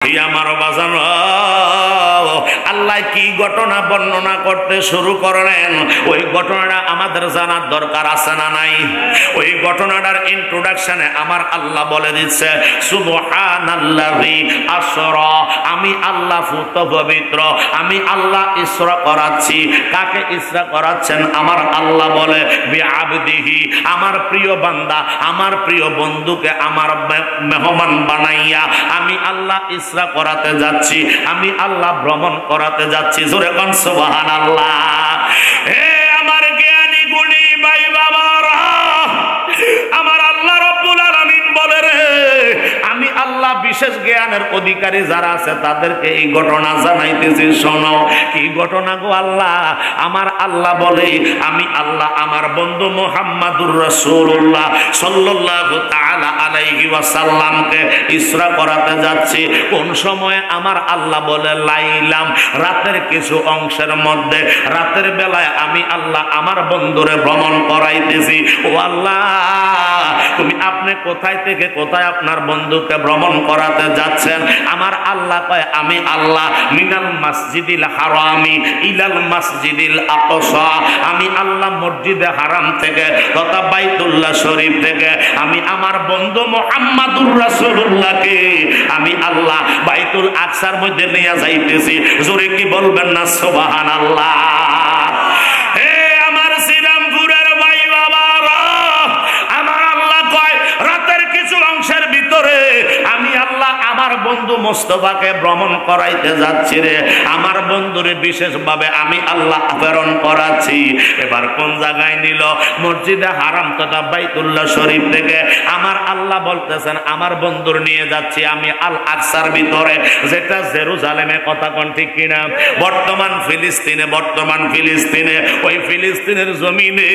আমার বাজান আল্লাহ কি ঘটনা বর্ণনা করতে শুরু করলেন, ওই ঘটনাটা আমাদের জানার দরকার আছে না নাই? ওই ঘটনাটার ইন্ট্রোডাকশনে আমার আল্লাহ বলে দিচ্ছে সুবহানাল্লাযী আসরা, আমি আল্লাহ ফুত পবিত্র, আমি আল্লাহ ইসরা করাচ্ছি। কাকে ইসরা করাচ্ছেন? আমার আল্লাহ বলে বিআবদিহি, আমার প্রিয় বান্দা, আমার প্রিয় বন্ধুকে আমার মেহমান বানাইয়া আমি আল্লাহ ইসরা করাতে যাচ্ছি, আমি আল্লাহ ভ্রমণ করাতে যাচ্ছি। জোরে কোন সুবহানাল্লাহ। হে আমার জ্ঞানী গুণী ভাই বাবারা, আমার আল্লাহ রব্বুল আলামিন বলে রে, আমি আল্লাহ বিশেষ জ্ঞানের অধিকারী যারা আছে তাদেরকে এই ঘটনা জানাইতেছি, শোনো। কি ঘটনা গো আল্লাহ? আমার আল্লাহ বলে আমি আল্লাহ আমার বন্ধু মুহাম্মাদুর রাসূলুল্লাহ সাল্লাল্লাহু তাআলা আলাইহি ওয়াসাল্লামকে ইসরা করাতে যাচ্ছি। কোন সময়? আমার আল্লাহ বলে লাইলাম, রাতের কিছু অংশের মধ্যে, রাতের বেলায় আমি আল্লাহ আমার বন্ধুরে ভ্রমণ করাইতেছি। ও আল্লাহ, তুমি আপনি কোথায় থেকে কোথায় আপনার বন্ধুকে ভ্রমণ করাতে যাচ্ছেন? আমার আল্লাহ কয় আমি আল্লাহ মিনাল মসজিদিল হারামি ইলাল মসজিদিল আকসা, আমি আল্লাহ মসজিদে হারাম থেকে তথা বাইতুল্লাহ শরীফ থেকে আমি আমার বন্ধু মুহাম্মাদুর রাসূলুল্লাহকে আমি আল্লাহ বাইতুল আকসার মধ্যে নিয়ে যাইতেছি। জোরে কি বলবেন না সুবহানাল্লাহ? হে আমার শ্রীরামপুরের ভাই বাবারা, আমার আল্লাহ কয় রাতের কিছু অংশের ভিতরে আমি আল্লাহ আমার বন্ধু মোস্তফাকে ভ্রমণ করাইতে যাচ্ছি রে। আমার বন্ধুরে বিশেষভাবে আমি আল্লাহ প্রেরণ করাচ্ছি। এবার কোন জায়গায় নিল? মসজিদে হারাম তথা বাইতুল্লাহ শরীফ থেকে আমার আল্লাহ বলতেছেন আমার বন্ধুর নিয়ে যাচ্ছি আমি আল আকসার ভিতরে, যেটা জেরুজালেমে। কথা কোন ঠিক কিনা? বর্তমান ফিলিস্তিনে ওই ফিলিস্তিনের জমিনে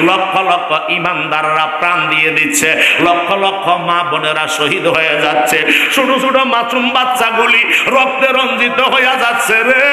লক্ষ লক্ষ ইমানদাররা প্রাণ দিয়ে দিচ্ছে, লক্ষ লক্ষ মা বোনেরা শহীদ হয়ে যাচ্ছে, ছোট ছোট মাসুম বাচ্চাগুলি রক্তে রঞ্জিত হয়ে যাচ্ছে রে।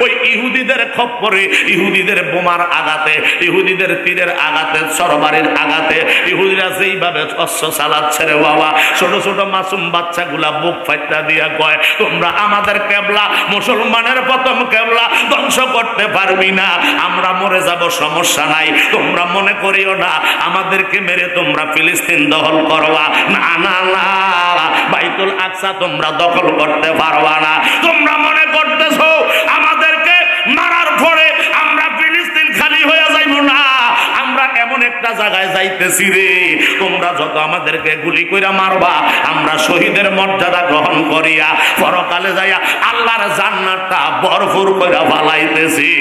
ওই ইহুদিদের খপ্পরে, ইহুদিদের বোমার আঘাতে, ইহুদিদের তীরের আঘাতে, সরবারির আঘাতে ইহুদিরা যেইভাবে অস্ত্র চালাচ্ছে রে বাবা, ছোট ছোট মাসুম বাচ্চাগুলা বুক ফাইটা দিয়া কয় তোমরা আমাদের কেবলা, মুসলমানের প্রথম কেবলা ধ্বংস করতে পারবি না, আমরা মরে যাব সমস্যা নাই, তোমরা মনে করিও না আমাদেরকে মেরে তোমরা ফিলিস্তিন দখল করবা। না না না, বাইতুল আকসা তোমরা দখল করতে পারবা না। তোমরা মনে করতেছো আমাদেরকে মারার পরে আমরা ফিলিস্তিন খালি হয়ে যাইব না, আমরা এমন একটা জায়গায় যাইতেছি রে, তোমরা যত আমাদেরকে গুলি কইরা মারবা আমরা শহীদের মর্যাদা গ্রহণ করিয়া পরকালে যাইয়া আল্লাহর জান্নাতটা ভরপুর কইরা ফালাইতেছি।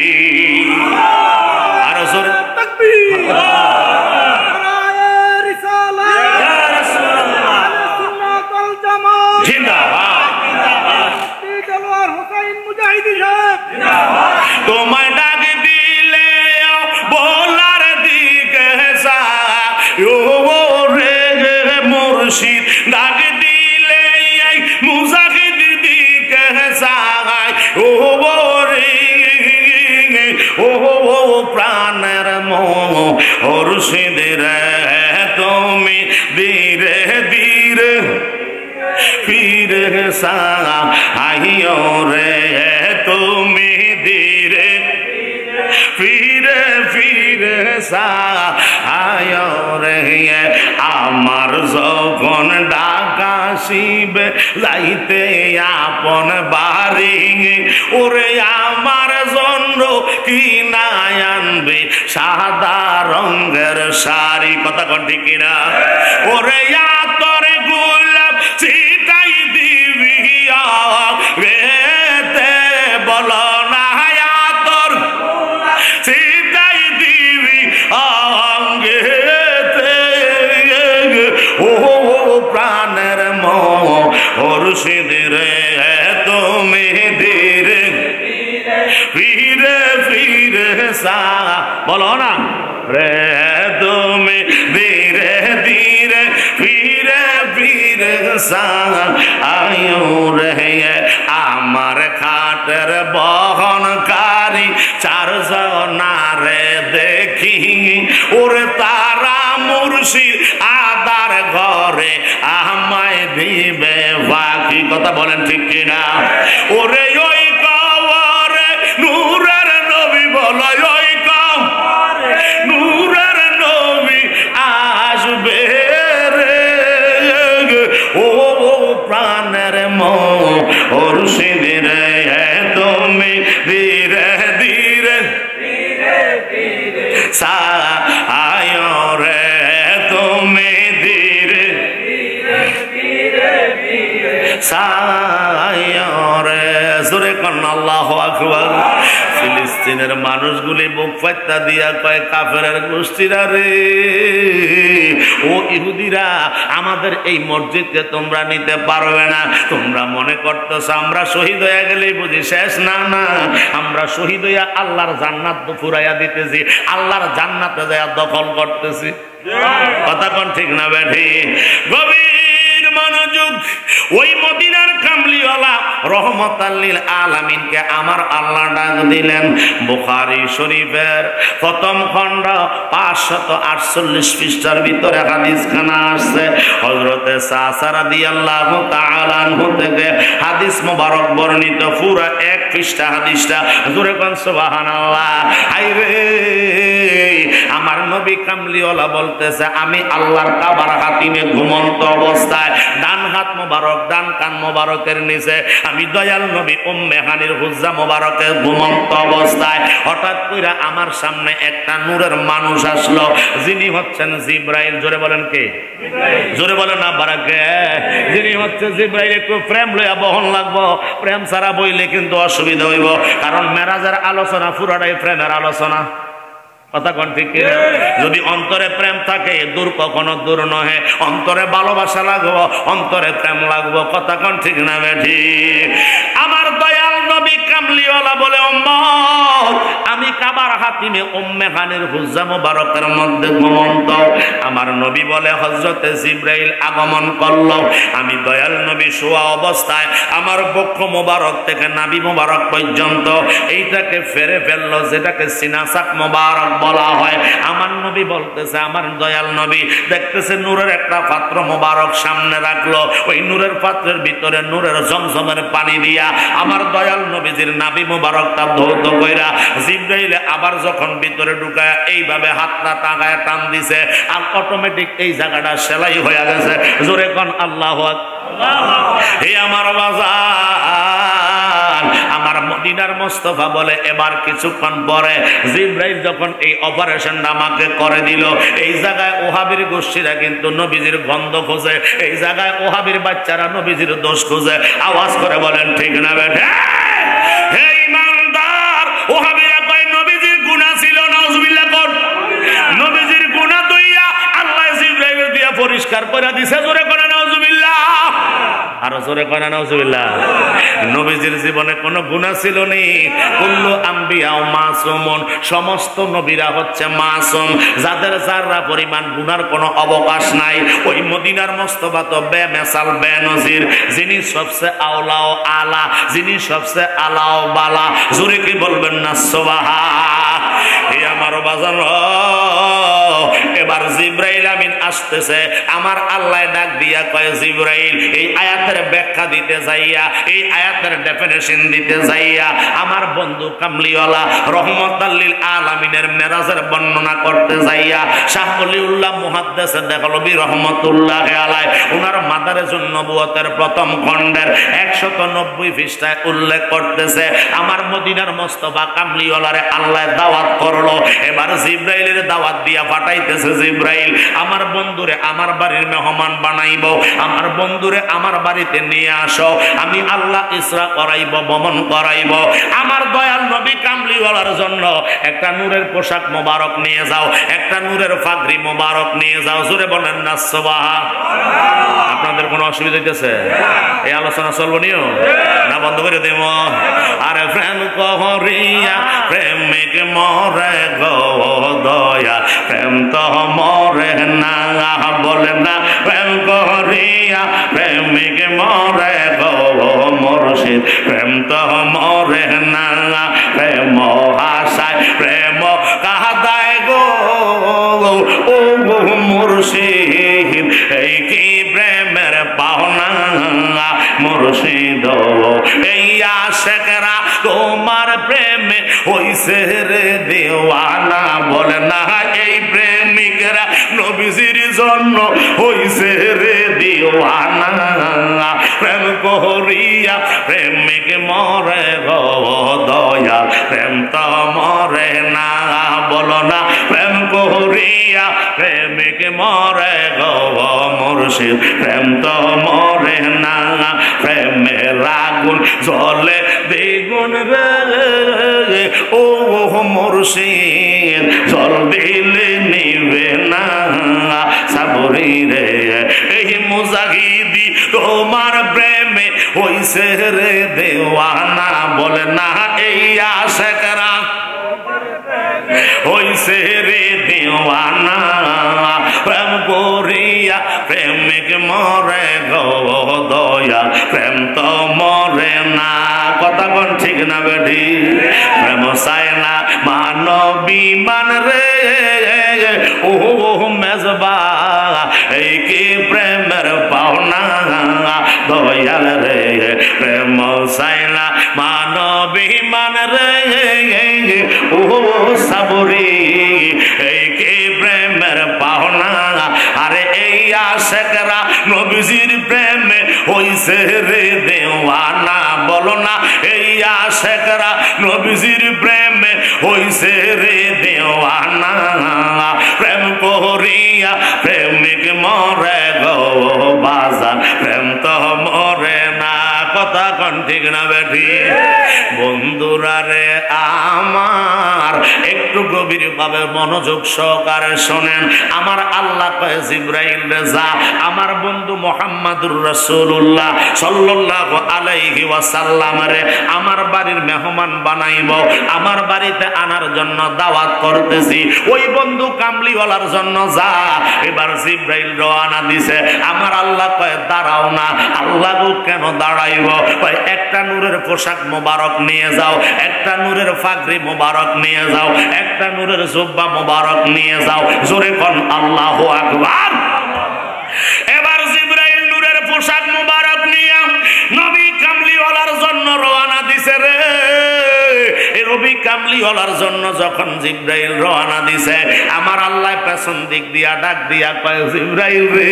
আর জোরে তাকবীর। তোমায় ডাক দিলে বলার দিকে রে মুর্শিদ, ডাক দিলে মুজাহিদ দিকে ও প্রাণের মুর্শিদ রে, তুমি ধীরে ধীরে ফিরে আইও রে, তুমি ধীরে ফিরে ফিরে আইও রে। আমার যখন ডাকা শিবে যাইতে আপন বাড়ি, ওরে আমার জন্য কি না আনবে সাদা রঙের শাড়ি। কথা কোন ঠিক কিনা? ওরে তোর গোলাপ চিটাই দিবি রেতে, বলো না তোর চিটাই দিবি অঙ্গেতে। ও প্রাণের মুর্শিদ রে, তুমি ধীরে ফিরে ফিরে বলো না রে, তুমি ধীরে ধীরে ফিরে ফিরে আয়ো রে। আমার খাটের বহনকারী চারজনারে দেখি, ওরে তারা মুর্শিদ আদার ঘরে আমায় নিবে বাকি কথা বলেন ঠিক কিনা ওরে ওই কাওয়ারে নূরের নবী বলো ওই কাওয়ারে নূরের নবী আসবে রে ও প্রাণের মুর্শিদ রে তুমি ধীরে ধীরে সায়রে তুমি ধীরে সায়রে জোরে কোন আল্লাহু আকবার ফিলিস্তিনের মানুষগুলি বুক ফাট্টা দিয়া কয় কাফেরের গোষ্ঠীরা রে ও ইহুদিরা আমাদের এই মসজিদকে তোমরা নিতে পারবে না তোমরা মনে করতেছ আমরা শহীদ হয়ে গেলেই বুঝি শেষ না না আমরা শহীদ হইয়া আল্লাহর জান্নাত ফুরাইয়া দিতেছি আল্লাহর জান্নাতে যায় দখল করতেছি কথা কোন ঠিক না বেঠি গভীর মনোযোগ ওই মদিনার কামলিওয়ালা রহমতাল লিল আলামিনকে আমার আল্লাহ ডাক দিলেন বুখারী শরীফের প্রথম খণ্ড 548 পৃষ্ঠার ভিতরে হাদিসখানা আছে হযরতে সাসা রাদিয়াল্লাহু তাআলা আনহু থেকে হাদিস মোবারক বর্ণিত পুরো এক পৃষ্ঠা হাদিসটা জোরে কোন সুবহানাল্লাহ হায়রে আমার নবী কামলিওয়ালা বলতেছে আমি আল্লাহর কাবার হাতিমে ঘুমন্ত অবস্থায় ডান হাত মোবারক ডান কান মোবারকের নিচে আমি দয়াল নবী উম্মে হানির হুজ্জা মোবারকে ঘুমন্ত অবস্থায় হঠাৎ করে আমার সামনে একটা নূরের মানুষ আসলো যিনি হচ্ছেন জিব্রাইল জোরে বলেন কে জোরে বলেন না বারাকে যিনি হচ্ছে জিব্রাইল একটু প্রেম লইয়া বহন লাগবো প্রেম ছাড়া বইলে কিন্তু অসুবিধা হইব কারণ মেরাজের আলোচনা পুরাটাই প্রেমের আলোচনা কথা কোন ঠিক যদি অন্তরে প্রেম থাকে দূর কখনো দূর নহে অন্তরে ভালোবাসা লাগবো অন্তরে প্রেম লাগবো কথা কোন ঠিক না বেঠি আমার দয়াল নবী কামলিওয়ালা বলে উম্মত আমি কাবার হাতিমে উম্মে হানির হুজ্জা মোবারকের মধ্যে ঘুমন্ত আমার নবী বলে হযরতে জিবরাইল আগমন করলো আমি দয়াল নবী শোয়া অবস্থায় আমার বক্ষ মোবারক থেকে নাভি মোবারক পর্যন্ত এইটাকে ফেরে ফেললো যেটাকে সিনাসাক মোবারক বলা হয় আমার নবী বলতেছে আমার দয়াল নবী দেখতেছে নূরের একটা পাত্র মোবারক সামনে রাখলো ওই নূরের পাত্রের ভিতরে নূরের জমজমের পানি দিয়া আমার দয়াল নবীজির নাভি মোবারকটা ধৌত কইরা জিবরাইল আবার যখন ভিতরে ঢুকায় এইভাবে হাতটা টাঙায় টান দিছে আর অটোমেটিক এই জায়গাটা সেলাই হয়ে গেছে জোরে কোন আল্লাহু আকবার হে আমার বাজার আমার মদিনার মোস্তফা বলে এবার কিছুক্ষণ পরে জিবরাইল যখন এই অপারেশনটা আমাকে করে দিল এই জায়গায় ওহাবির গোষ্ঠীরা কিন্তু নবীজির গন্ধ খোঁজে এই জায়গায় ওহাবির বাচ্চারা নবীজির দোষ খোঁজে আওয়াজ করে বলেন ঠিক না বেঠে হে ইমানদার ওহাবিরা কয় নবীজির গুনাহ ছিল নাউজুবিল্লাহ কোন নবীজির গুনাহ দইয়া আল্লাহ জিবরাইল দিয়া পরিষ্কার করে দিয়েছে জোরে করে নাউজুবিল্লাহ আরো জোরে করে নাউজুবিল্লাহ নবীজির জীবনে কোনো গুনাহ ছিল না কুল্লু আম্বিয়া মাসুমুন সমস্ত নবীরা হচ্ছে মাসুম যাদের যারা পরিমাণ গুনার কোনো অবকাশ নাই ওই মদিনার মুস্তাফা তো বেমিসাল বেনজির যিনি সবচেয়ে আওলা ও আলা যিনি সবচেয়ে আলা ও বালা জোরে কি বলবেন না সুবহান এই আমার বাজার এবার জিবরাইল আমিন আসতেছে আমার আল্লাহ ডাক দিয়া কয় জিবরাইল এই আয়াতের ব্যাখ্যা দিতে যাইয়া এই আয়াতের ডেফিনেশন দিতে যাইয়া আমার বন্ধু কামলিওয়ালা রহমতাল লিল আলামিনের মেরাজের বর্ণনা করতে যাইয়া শাহ ওলিউল্লাহ মুহাদ্দিস দেহলভী রহমাতুল্লাহ আলাইহি ওনার মাদারেজুন নবুয়তের প্রথম খণ্ডের 190 পৃষ্ঠায় উল্লেখ করতেছে আমার মদিনার মুস্তাফা কামলিওয়ালারে আল্লাহ দাওয়াত করলো এবার জিবরাইলের দাওয়াত দিয়া পাঠাইতেছে জিবরাইল আমার বন্ধুরে আমার বাড়ির মেহমান বানাইবো আমার বন্ধুরে আমার বাড়িতে নিয়ে আসো আমি আল্লাহ ইসরা করাইব ভ্রমণ করাইব আমার দয়াল নবী কামলিওয়ালার জন্য একটা নূরের পোশাক মোবারক নিয়ে যাও একটা নূরের পাগড়ি মোবারক নিয়ে যাও জোরে বলেন না সুবহান আপনাদের কোনো অসুবিধা হইতেছে এই আলোচনা চলবো নিও না বন্ধ করে দেব আরে প্রেম করিয়া প্রেমিক মরে গো দয়া প্রেম তো মরে না বলে না প্রেম করিয়া প্রেমিক মরে গো মুর্শিদ প্রেম তো মরে না প্রেম হাসায় প্রেম কাহাদায় গো ও মুর্শিদ এই কি প্রেমের পাওনা মুর্শিদ এই আশেকরা তোমার প্রেমে হইছে রে দেওয়ানা বলে না এই প্রেমিকরা নবীজির জন্য হইছে রে দেওয়ানা প্রেম করিয়া প্রেমিক মরে গো দয়া প্রেম তো মরে না বলো না প্রেম করিয়া প্রেমিক মরে গো মুর্শিদ প্রেম তো মরে না প্রেমের আগুন জ্বলে দ্বিগুণ রে ও মুর্শিদ জল দিলে নিবে না সাবরি রে এই মুজাহিদি তোমার প্রেমে হইছে রে দেওয়ানা বলে না এই আশেকরা হইছে রে দেওয়ানা প্রেম করিয়া প্রেমিক মরে গো দয়া প্রেম তো মরে না কথা কোন ঠিক না বেঠি প্রেম চাই না মানবী মান রে ও মেজবা এই কি প্রেমের পাওনা দয়াল রে প্রেম চাই না মানবী মান রে ও সাবরি এই কি প্রেমের পাওনা আরে এই আশেকরা নবীজির প্রেমে হইছে রে দেওয়ানা বলো না এই আশেকরা নবীজির প্রেমে হইছে রে দেওয়ানা প্রেম করিয়া প্রেমিক মরে গো বাজার প্রেম তো মরে না কথা কোন ঠিক না বেঠি বন্ধুরা রে আমার একটু গভীর ভাবে মনোযোগ সহকারে শোনেন আমার আল্লাহ কয় জিবরাইল রে যা আমার বন্ধু মুহাম্মদুর রাসূলুল্লাহ সাল্লাল্লাহু আলাইহি ওয়াসাল্লাম রে আমার বাড়ির মেহমান বানাইব আমার বাড়িতে আনার জন্য দাওয়াত করতেছি ওই বন্ধু কামলিওয়ালার জন্য যা এবার জিবরাইল রওনা দিছে আমার আল্লাহ কয় দাঁড়াও না আল্লাহ গো কেন দাঁড়াইব কয় একটা নূরের পোশাক মোবারক নিয়ে যাও একটা নূরের পাগড়ি মোবারক নিয়ে যাও একটা নূরের জুব্বা মোবারক নিয়ে যাও জোরে কোন আল্লাহু আকবার এবার জিবরাইল নূরের পোশাক মোবারক নিয়ে নবী কামলিওয়ালার জন্য রওনা দিছে রে এই নবী কামলিওয়ালার জন্য যখন জিবরাইল রওনা দিছে আমার আল্লাহ পেছন দিক দিয়া ডাক দিয়া কয় জিবরাইল রে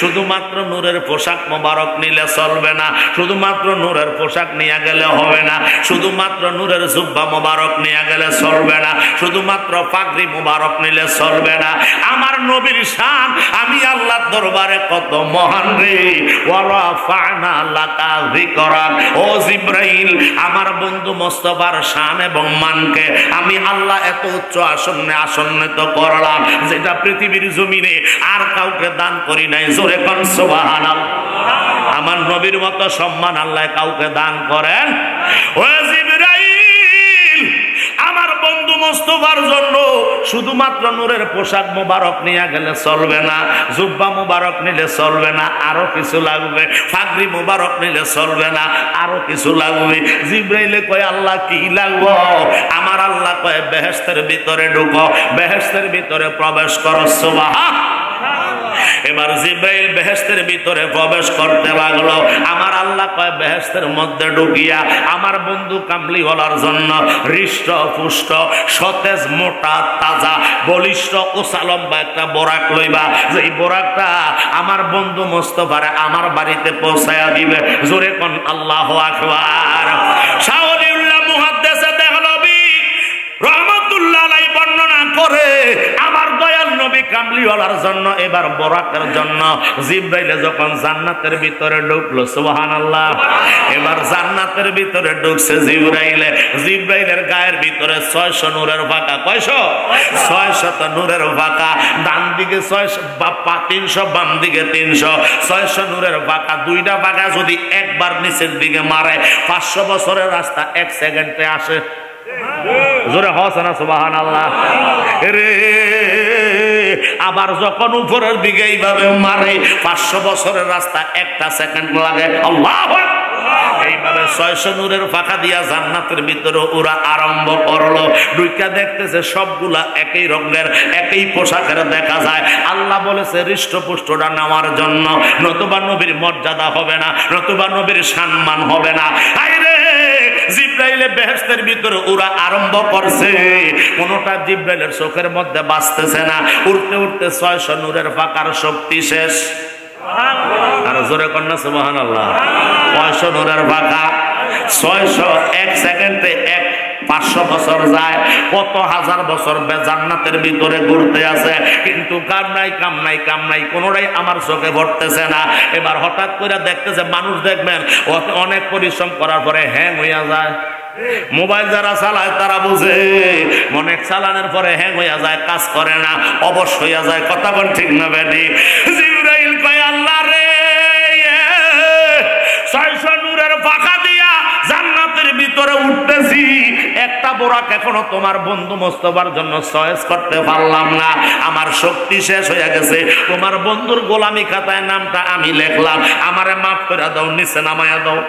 শুধুমাত্র নূরের পোশাক মোবারক নিলে চলবে না শুধুমাত্র নূরের পোশাক নিয়ে গেলে হবে না শুধুমাত্র নূরের জুব্বা মোবারক নিয়ে গেলে চলবে না শুধুমাত্র পাগড়ি মোবারক নিলে চলবে না আমার নবীর শান আমি আল্লাহর দরবারে কত মহান রে ওয়ারাফানা লাকা যিকরাক ও জিবরাইল আমার বন্ধু মুস্তাফার শান এবং মানকে আমি আল্লাহ এত উচ্চ আসন্নিত করলাম যেটা পৃথিবীর জমিনে আর কাউকে দান করি নাই জোরে কোন সুবহানাল্লাহ আমার নবীর মতো সম্মান আল্লাহ কাউকে দান করেন ও জিবরাইল আমার বন্ধু মুস্তাফার জন্য শুধুমাত্র নূরের পোশাক মোবারক নিয়ে গেলে চলবে না জুব্বা মোবারক নিলে চলবে না আরো কিছু লাগবে পাগড়ি মোবারক নিলে চলবে না আরো কিছু লাগবে জিবরাইলে কয় আল্লাহ কি লাগবে আমার আল্লাহ কয় বেহেশতের ভিতরে ঢুকো বেহেশতের ভিতরে প্রবেশ করো সুবহানাল্লাহ এবার জিবরাইল বেহেশতের ভিতরে প্রবেশ করতে লাগলো আমার আল্লাহ কয় বেহেশতের মধ্যে ঢুকিয়া আমার বন্ধু কামলিওয়ালার জন্য হৃষ্ট পুষ্ট সতেজ মোটা তাজা বলিষ্ঠ ওসালম্বা একটা বোরাক লইবা যেই বোরাকটা আমার বন্ধু মুস্তাফারে আমার বাড়িতে পৌঁছায়া দিবে জোরে কোন আল্লাহু আকবার শাওলিউল্লাহ মুহাদ্দিসে দেহলভী রহমাতুল্লাহ আলাইহি বর্ণনা করে আমার দয়াল নবী কামলিওয়ালার জন্য এবার বরাকের জন্য জিবরাইলে যখন জান্নাতের ভিতরে ঢুকলো সুবহানাল্লাহ এবার জান্নাতের ভিতরে ঢুকছে জিবরাইলের গায়ের ভিতরে 600 নূরের ফাঁকা কয়শো 600 নূরের ফাঁকা ডান দিকে 600 বা 300 বাম দিকে 300 600 নূরের ফাঁকা দুইটা ফাঁকা যদি একবার নিচের দিকে মারে 500 বছরের রাস্তা 1 সেকেন্ডে আসে জোরে হসনা সুবহানাল্লাহ রে আবার যখন উপরের দিকে এইভাবে মারে 500 বছরের রাস্তা 1 সেকেন্ড লাগে আল্লাহু আকবার এইভাবে 600 নূরের ফাঁকা দিয়া জান্নাতের ভিতরে ওরা আরম্ভ করলো। ঢুইকা দেখতেছে সবগুলা একই রঙের, একই পোশাকের দেখা যায়। আল্লাহ বলেছে হৃষ্টপুষ্টটা নেওয়ার জন্য, নতুবা নবীর মর্যাদা হবে না, নতুবা নবীর সম্মান হবে না। আইরে জিব্রাইলে বেহেশতের ভিতরে ওরা আরম্ভ করছে, কোনটা জিব্রাইলের চোখের মধ্যে বাঁচতেছে না। উঠতে উঠতে 600 নূরের ফাঁকার শক্তি শেষ। আর জোরে কন্যা সুবহানাল্লাহ। 600 নূরের ফাঁকা, 600 এক সেকেন্ডে 500 বছর যায়, কত হাজার বছর জান্নাতের ভিতরে ঘুরতে আছে, কিন্তু কাম নাই কোনোটাই আমার চোখে ভরতেছে না। এবার হঠাৎ করে দেখতেছে, মানুষ দেখবেন অনেক পরিশ্রম করার পরে হ্যাং হইয়া যায়। মোবাইল যারা চালায় তারা বুঝে, অনেক চালানোর পরে হ্যাং হইয়া যায়, কাজ করে না, অবশ হইয়া যায়। কথা বল ঠিক না বেটি? জিবরাইল কয় আল্লাহ রে, 600 নূরের ফাঁকা দিয়া জান্নাতের ভিতরে উঠতেছি, একটা বোরাক এখনো তোমার বন্ধু মোস্তফার জন্য চয়েস করতে পারলাম না। আমার শক্তি শেষ হয়ে গেছে। তোমার বন্ধুর গোলামি খাতায় নামটা আমি লিখলাম, আমারে মাফ করে দাও, নিচে নামায়া দাও।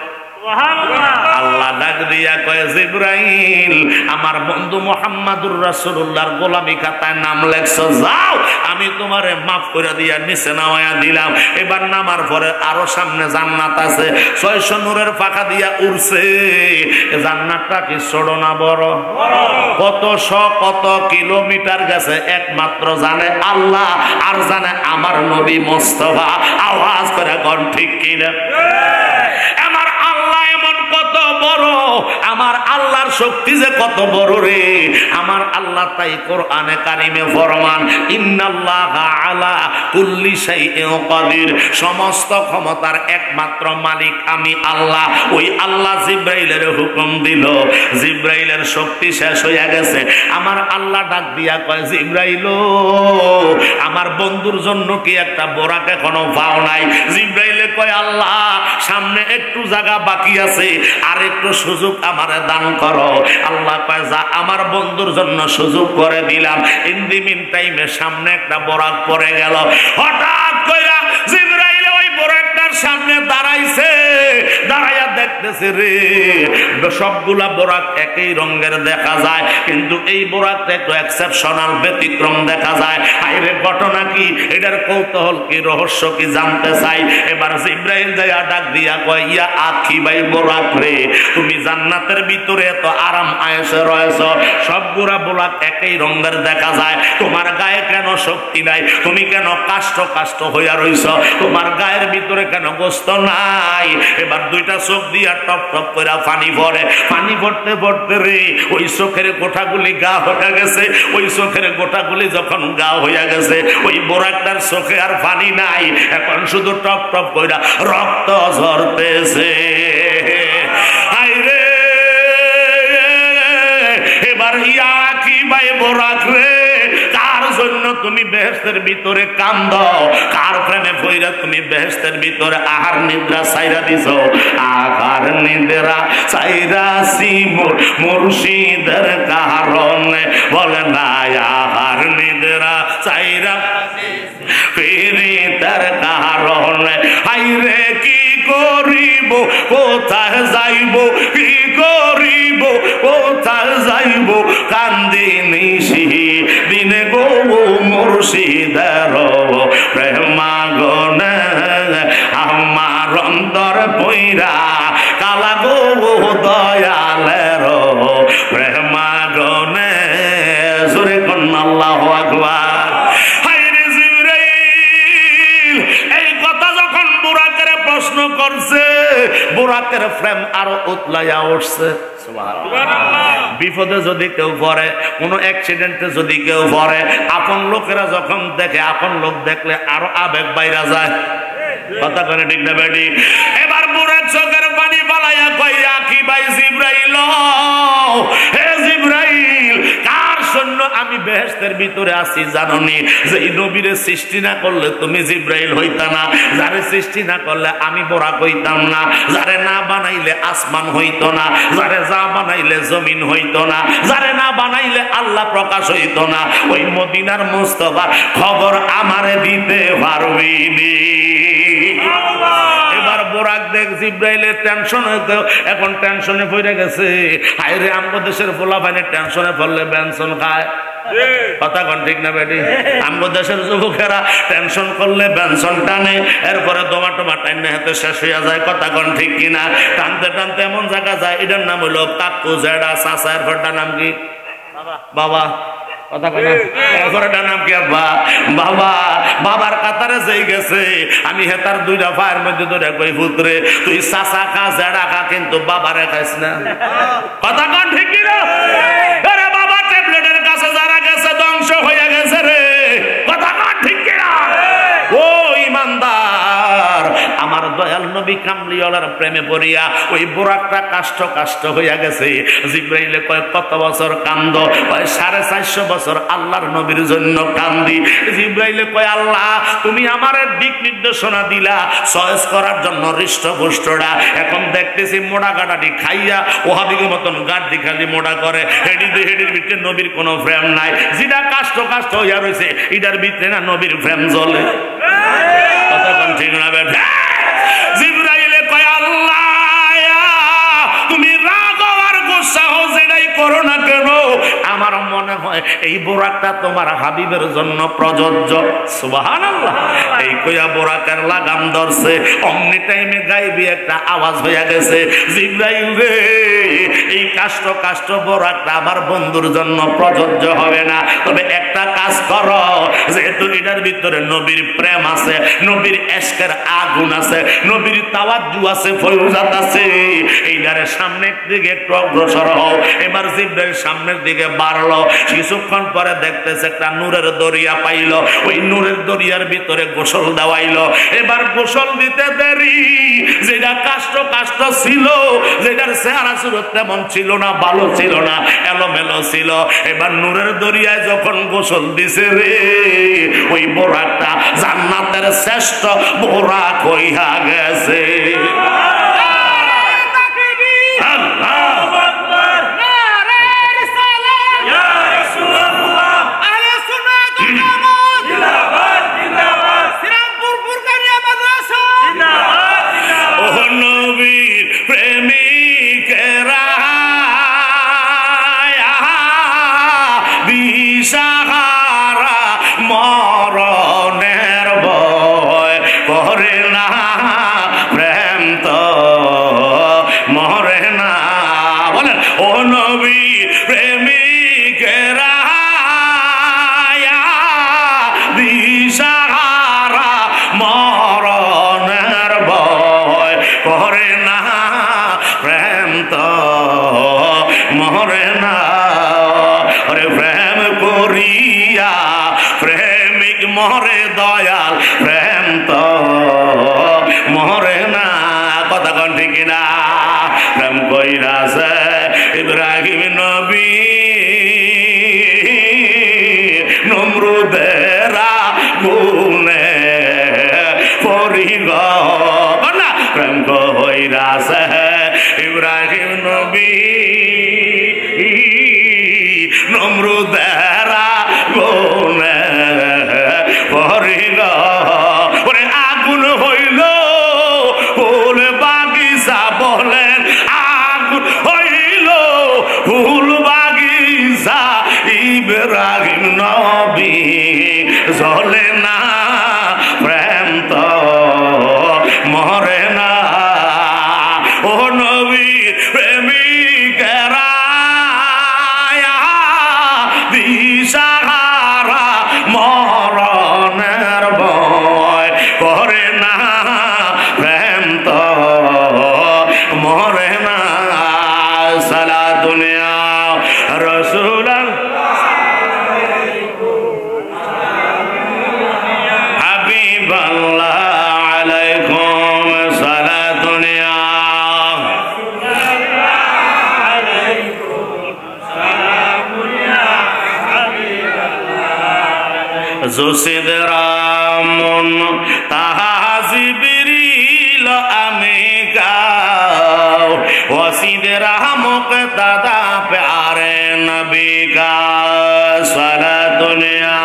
আল্লাহ ডাক দিয়া কয় জিবরাইল, আমার বন্ধু মুহাম্মাদুর রাসূলুল্লাহর গোলামি খাতায় নাম লেখছো, যাও আমি তোমারে মাফ করে দিয়া নিচে নামায়া দিলাম। এবার নামার পরে আরো সামনে জান্নাত আছে, 600 নূরের ফাঁকা দিয়া উড়ছে। জান্নাতটা কি ছোট না বড়? কত কিলোমিটার গেছে একমাত্র জানে আল্লাহ, আর জানে আমার নবী মুস্তাফা। আওয়াজ করে কোন ঠিক কিনা? আমার আল্লাহ এমন কত বড়, আমার আল্লাহর শক্তি যে কত বড় রে। আমার আল্লাহ তাই কোরআনে কারিমে ফরমান, ইন্নাল্লাহা আলা কুল্লি শাইইন কাদির, সমস্ত ক্ষমতার একমাত্র মালিক আমি আল্লাহ। ওই আল্লাহ জিবরাইলের হুকুম দিল, জিবরাইলের শক্তি শেষ হয়ে গেছে। আমার আল্লাহ ডাক দিয়া কয় জিবরাইল, আমার বন্ধুর জন্য কি একটা বোরাক এখনো পাও নাই? জিবরাইলে কয় আল্লাহ, সামনে একটু জায়গা বাকি আছে, আর একটু সুযোগ আমারে দান করো। আল্লাহ কয় যা, আমার বন্ধুর জন্য সুযোগ করে দিলাম। ইন দি মিন টাইমে সামনে একটা বোরাক পড়ে গেল। হঠাৎ কইরা জিবরাইল ওই বোরাকটার সামনে দাঁড়াইছে, দাঁড়াইয়া দেখতেছে রে, সবগুলা বোরাক একই রঙের দেখা যায়, কিন্তু এই বোরাকটা একটু এক্সেপশনাল, ব্যতিক্রম দেখা যায়। আইরে ঘটনা কি, এটার কৌতূহল কি, রহস্য কি জানতে চাই। এবার জিবরাইল যাইয়া ডাক দিয়া কয়, ইয়া আখি ভাই বোরাক রে, তুমি জান্নাতের ভিতরে এত আরাম আয়েশে রয়েছ, সবগুলা বোরাক একই রঙের দেখা যায়, তোমার গায়ে কেন শক্তি নাই? তুমি কেন কাষ্ট হইয়া রইছ? তোমার গায়ের ভিতরে কেন গোস্ত নাই? এবার দুইটা চোখ দিয়া টপ টপ করে পানি পড়ে, পানি পড়তে পড়তে রে ওই চোখের গোটাগুলি গা হয়ে গেছে। ওই চোখের গোটাগুলি যখন গা হইয়া গেছে, ওই বোরাকটার চোখে আর পানি নাই, এখন শুধু টপ টপ করে রক্ত ঝরতেছে। আইরে এবার ইয়া কি ভাই বোরাক রে, কার জন্য তুমি বেহেশতের ভিতরে কান্দ? কার প্রেমে পইরা তুমি বেহেশতের ভিতরে আহার নিদ্রা ছাইরা দিছো? আহার নিদ্রা ছাইরাছি মুর্শিদের কারণে, বলে না আহার নিদ্রা ছাইরা পীড়িতের কারণে। হাইরে কি করিব, কোথায় যাইব, কি করিব, কোথায় যাইব, কান্দি নিশি দিনে গো মুর্শিদের প্রেমাগনে, আমার অন্তর পইরা কালা গো দয়ালের প্রেমাগনে। জোরে কন্যা আল্লাহু আকবার। প্রশ্ন করছে, বোরাকের ফ্রেম আরো উতলাইয়া উঠছে। বিপদে যদি কেউ পড়ে, কোন অ্যাক্সিডেন্টে যদি কেউ পড়ে, আপন লোকেরা যখন দেখে, আপন লোক দেখলে আরো আবেগ বাইরা যায়। কথা করে ঠিক না বেটি? এবার বুড়ার চোখের পানি পালাইয়া কইয়া কি ভাই জিবরাইল, হে জিবরাইল, কার জন্য আমি বেহেশতের ভিতরে আছি জাননি? যে এই নবীরে সৃষ্টি না করলে তুমি জিবরাইল হইতা না, যারে সৃষ্টি না করলে আমি বোরাক হইতাম না, যারে না বানাইলে আসমান হইতো না, যারে যা বানাইলে জমিন হইতো না, যারে না বানাইলে আল্লাহ প্রকাশ হইতো না। ওই মদিনার মুস্তাফার খবর আমারে দিতে পারবি নি? এবার বোরাক দেখ জিব্রাইলের টেনশন হইতো, এখন টেনশনে পড়ে গেছে। হায়রে আমগো দেশের পোলাপাইনের টেনশনে পড়লে বেনসন খায়। কথা কোন ঠিক না বেটি? আমগো দেশের যুবকেরা টেনশন করলে বেনসন টানে, এরপরে তোমার টাইনে হাতে শেষ হইয়া যায়। কথা কোন ঠিক কিনা? টানতে টানতে এমন জায়গা যায়, এটার নাম হইল কাকু জেডা চাচা। এরপরটার নাম কি? বাবা। কথা কথা এরপরটার নাম কি? আব্বা। বাবা। বাবার কাতারে যেই গেছে, আমি হেতার দুইটা পায়ের মধ্যে ধরে কই পুত্রে তুই চাচা খা জেডা খা, কিন্তু বাবারে খাইস না। কথা কোন ঠিক কিনা? বাবা ট্যাবলেটের কাছে যারা গেছে ধ্বংস হয়ে গেছে রে। কথা কোন ঠিক কিনা? ও ইমানদার, আমার দয়াল নবী কামলিওয়ালার প্রেমে পড়িয়া ওই বোরাকটা কাষ্ট কাষ্ট হইয়া গেছে। জিব্রাইলে কয় কত বছর কান্দ? কয় 450 বছর আল্লাহর নবীর জন্য কান্দি। জিব্রাইলে কয় আল্লাহ তুমি আমার দিক নির্দেশনা দিলা চয়েস করার জন্য হৃষ্টপুষ্টরা, এখন দেখতেছি মোড়া গাডাটি খাইয়া ওহাবিকের মতন গাড্ডি খালি মোড়া করে। হেডির ভিতরে নবীর কোনো ফ্রেম নাই, যেটা কাষ্ট কাষ্ট হইয়া রয়েছে এটার ভিতরে না নবীর ফ্রেম জ্বলে। কথা কোন ঠিক না বেটা? জিবরাইলে কয় আল্লাহ তুমি রাগ আর গোসা হও যেটাই করো না কেন, আমার মনে হয় এই বোরাকটা তোমার হাবিবের জন্য প্রযোজ্য। সুবহানাল্লাহ। এই কইয়া বোরাকের লাগাম ধরছে, অমনি টাইমে গাইবি একটা আওয়াজ হইয়া গেছে, জিবরাইল রে এই কাষ্ট কাষ্ট বোরাকটা আমার বন্ধুর জন্য প্রযোজ্য হবে না, তবে একটা কাজ করো, যেহেতু এটার ভিতরে নবীর প্রেম আছে, নবীর এশকের আগুন আছে, নবীর তাওয়াজ্জু আছে, ফয়ুজাত আছে, এইটারে সামনের দিকে একটু অগ্রসর হও। এবার জিবরাইল সামনের দিকে বাড়লো, কিছুক্ষণ পরে দেখতেছে একটা নূরের দরিয়া পাইল, ওই নূরের দরিয়ার ভিতরে গোসল দেওয়াইলো। এবার গোসল দিতে দেরি, যেটা কাষ্ট কাষ্ট ছিল, যেটার চেহারা সুরত তেমন ছিল না, ভালো ছিল না, এলোমেলো ছিল। এবার নূরের দরিয়ায় যখন গোসল দিছে রে, ওই বোরাকটা জান্নাতের শ্রেষ্ঠ বোরাক হইয়া গেছে। মরে দয়াল প্রেম তো মরে না। কথা কোন ঠিক না? প্রেম কইরাছে ইব্রাহিম নবী নমরুদের আগুনে পড়িল না, প্রেম কইরাছে ইব্রাহিম নবী নমরুদের আগুনে পড়িল। ওরে আগুন হইল ফুল বাগিচা, বলেন আগুন হইল ফুল বাগিচা, ইব্রাহিম নবী জ্বলে না, প্রেম তো মরে না। ও নবী প্রেমিকেরা দিশাহারা মরণের ভয় করে না, প্রেম তো মরে না। সালা দুনিয়া রসুল হাবিবাল্লাহ আলাইকুম সালা দুনিয়া জোসিদরামন তাহাজিবিরিল আমি গাও ওসিদরামক দাদা প্যারে নবী কা সালা দুনিয়া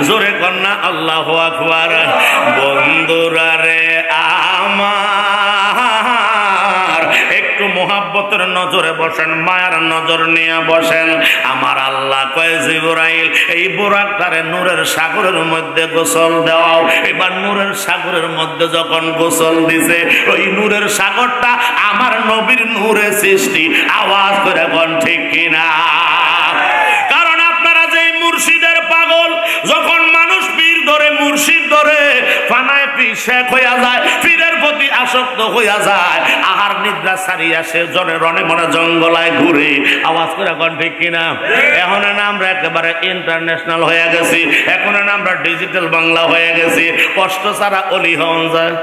জোরে কন্যা আল্লাহু আকবার। বন্ধুরা রে আমার একটু মোহাব্বতের নজরে বসেন, মায়ার নজর নিয়ে বসেন। আমার আল্লাহ কয় জিবরাইল এই বুরাকটারে নূরের সাগরের মধ্যে গোসল দাও। এবার নূরের সাগরের মধ্যে যখন গোসল দিছে, ওই নূরের সাগরটা আমার নবীর নূরে সৃষ্টি। আওয়াজ করে বল ঠিক কিনা? কারণ আপনারা যে মুর্শিদের পাগল, যখন মানুষ পীর ধরে মুর্শিদ ধরে ফানায় পীর শেখ হইয়া যায়, পীরের প্রতি আসক্ত হইয়া যায়, আহার নিদ্রা ছাড়িয়া সে জনে রনে মনে জঙ্গলায় ঘুরে। আওয়াজ করে এখন ঠিক কিনা? এখন আমরা একেবারে ইন্টারন্যাশনাল হয়ে গেছি, এখন আমরা ডিজিটাল বাংলা হয়ে গেছি। কষ্ট ছাড়া অলি হন যায়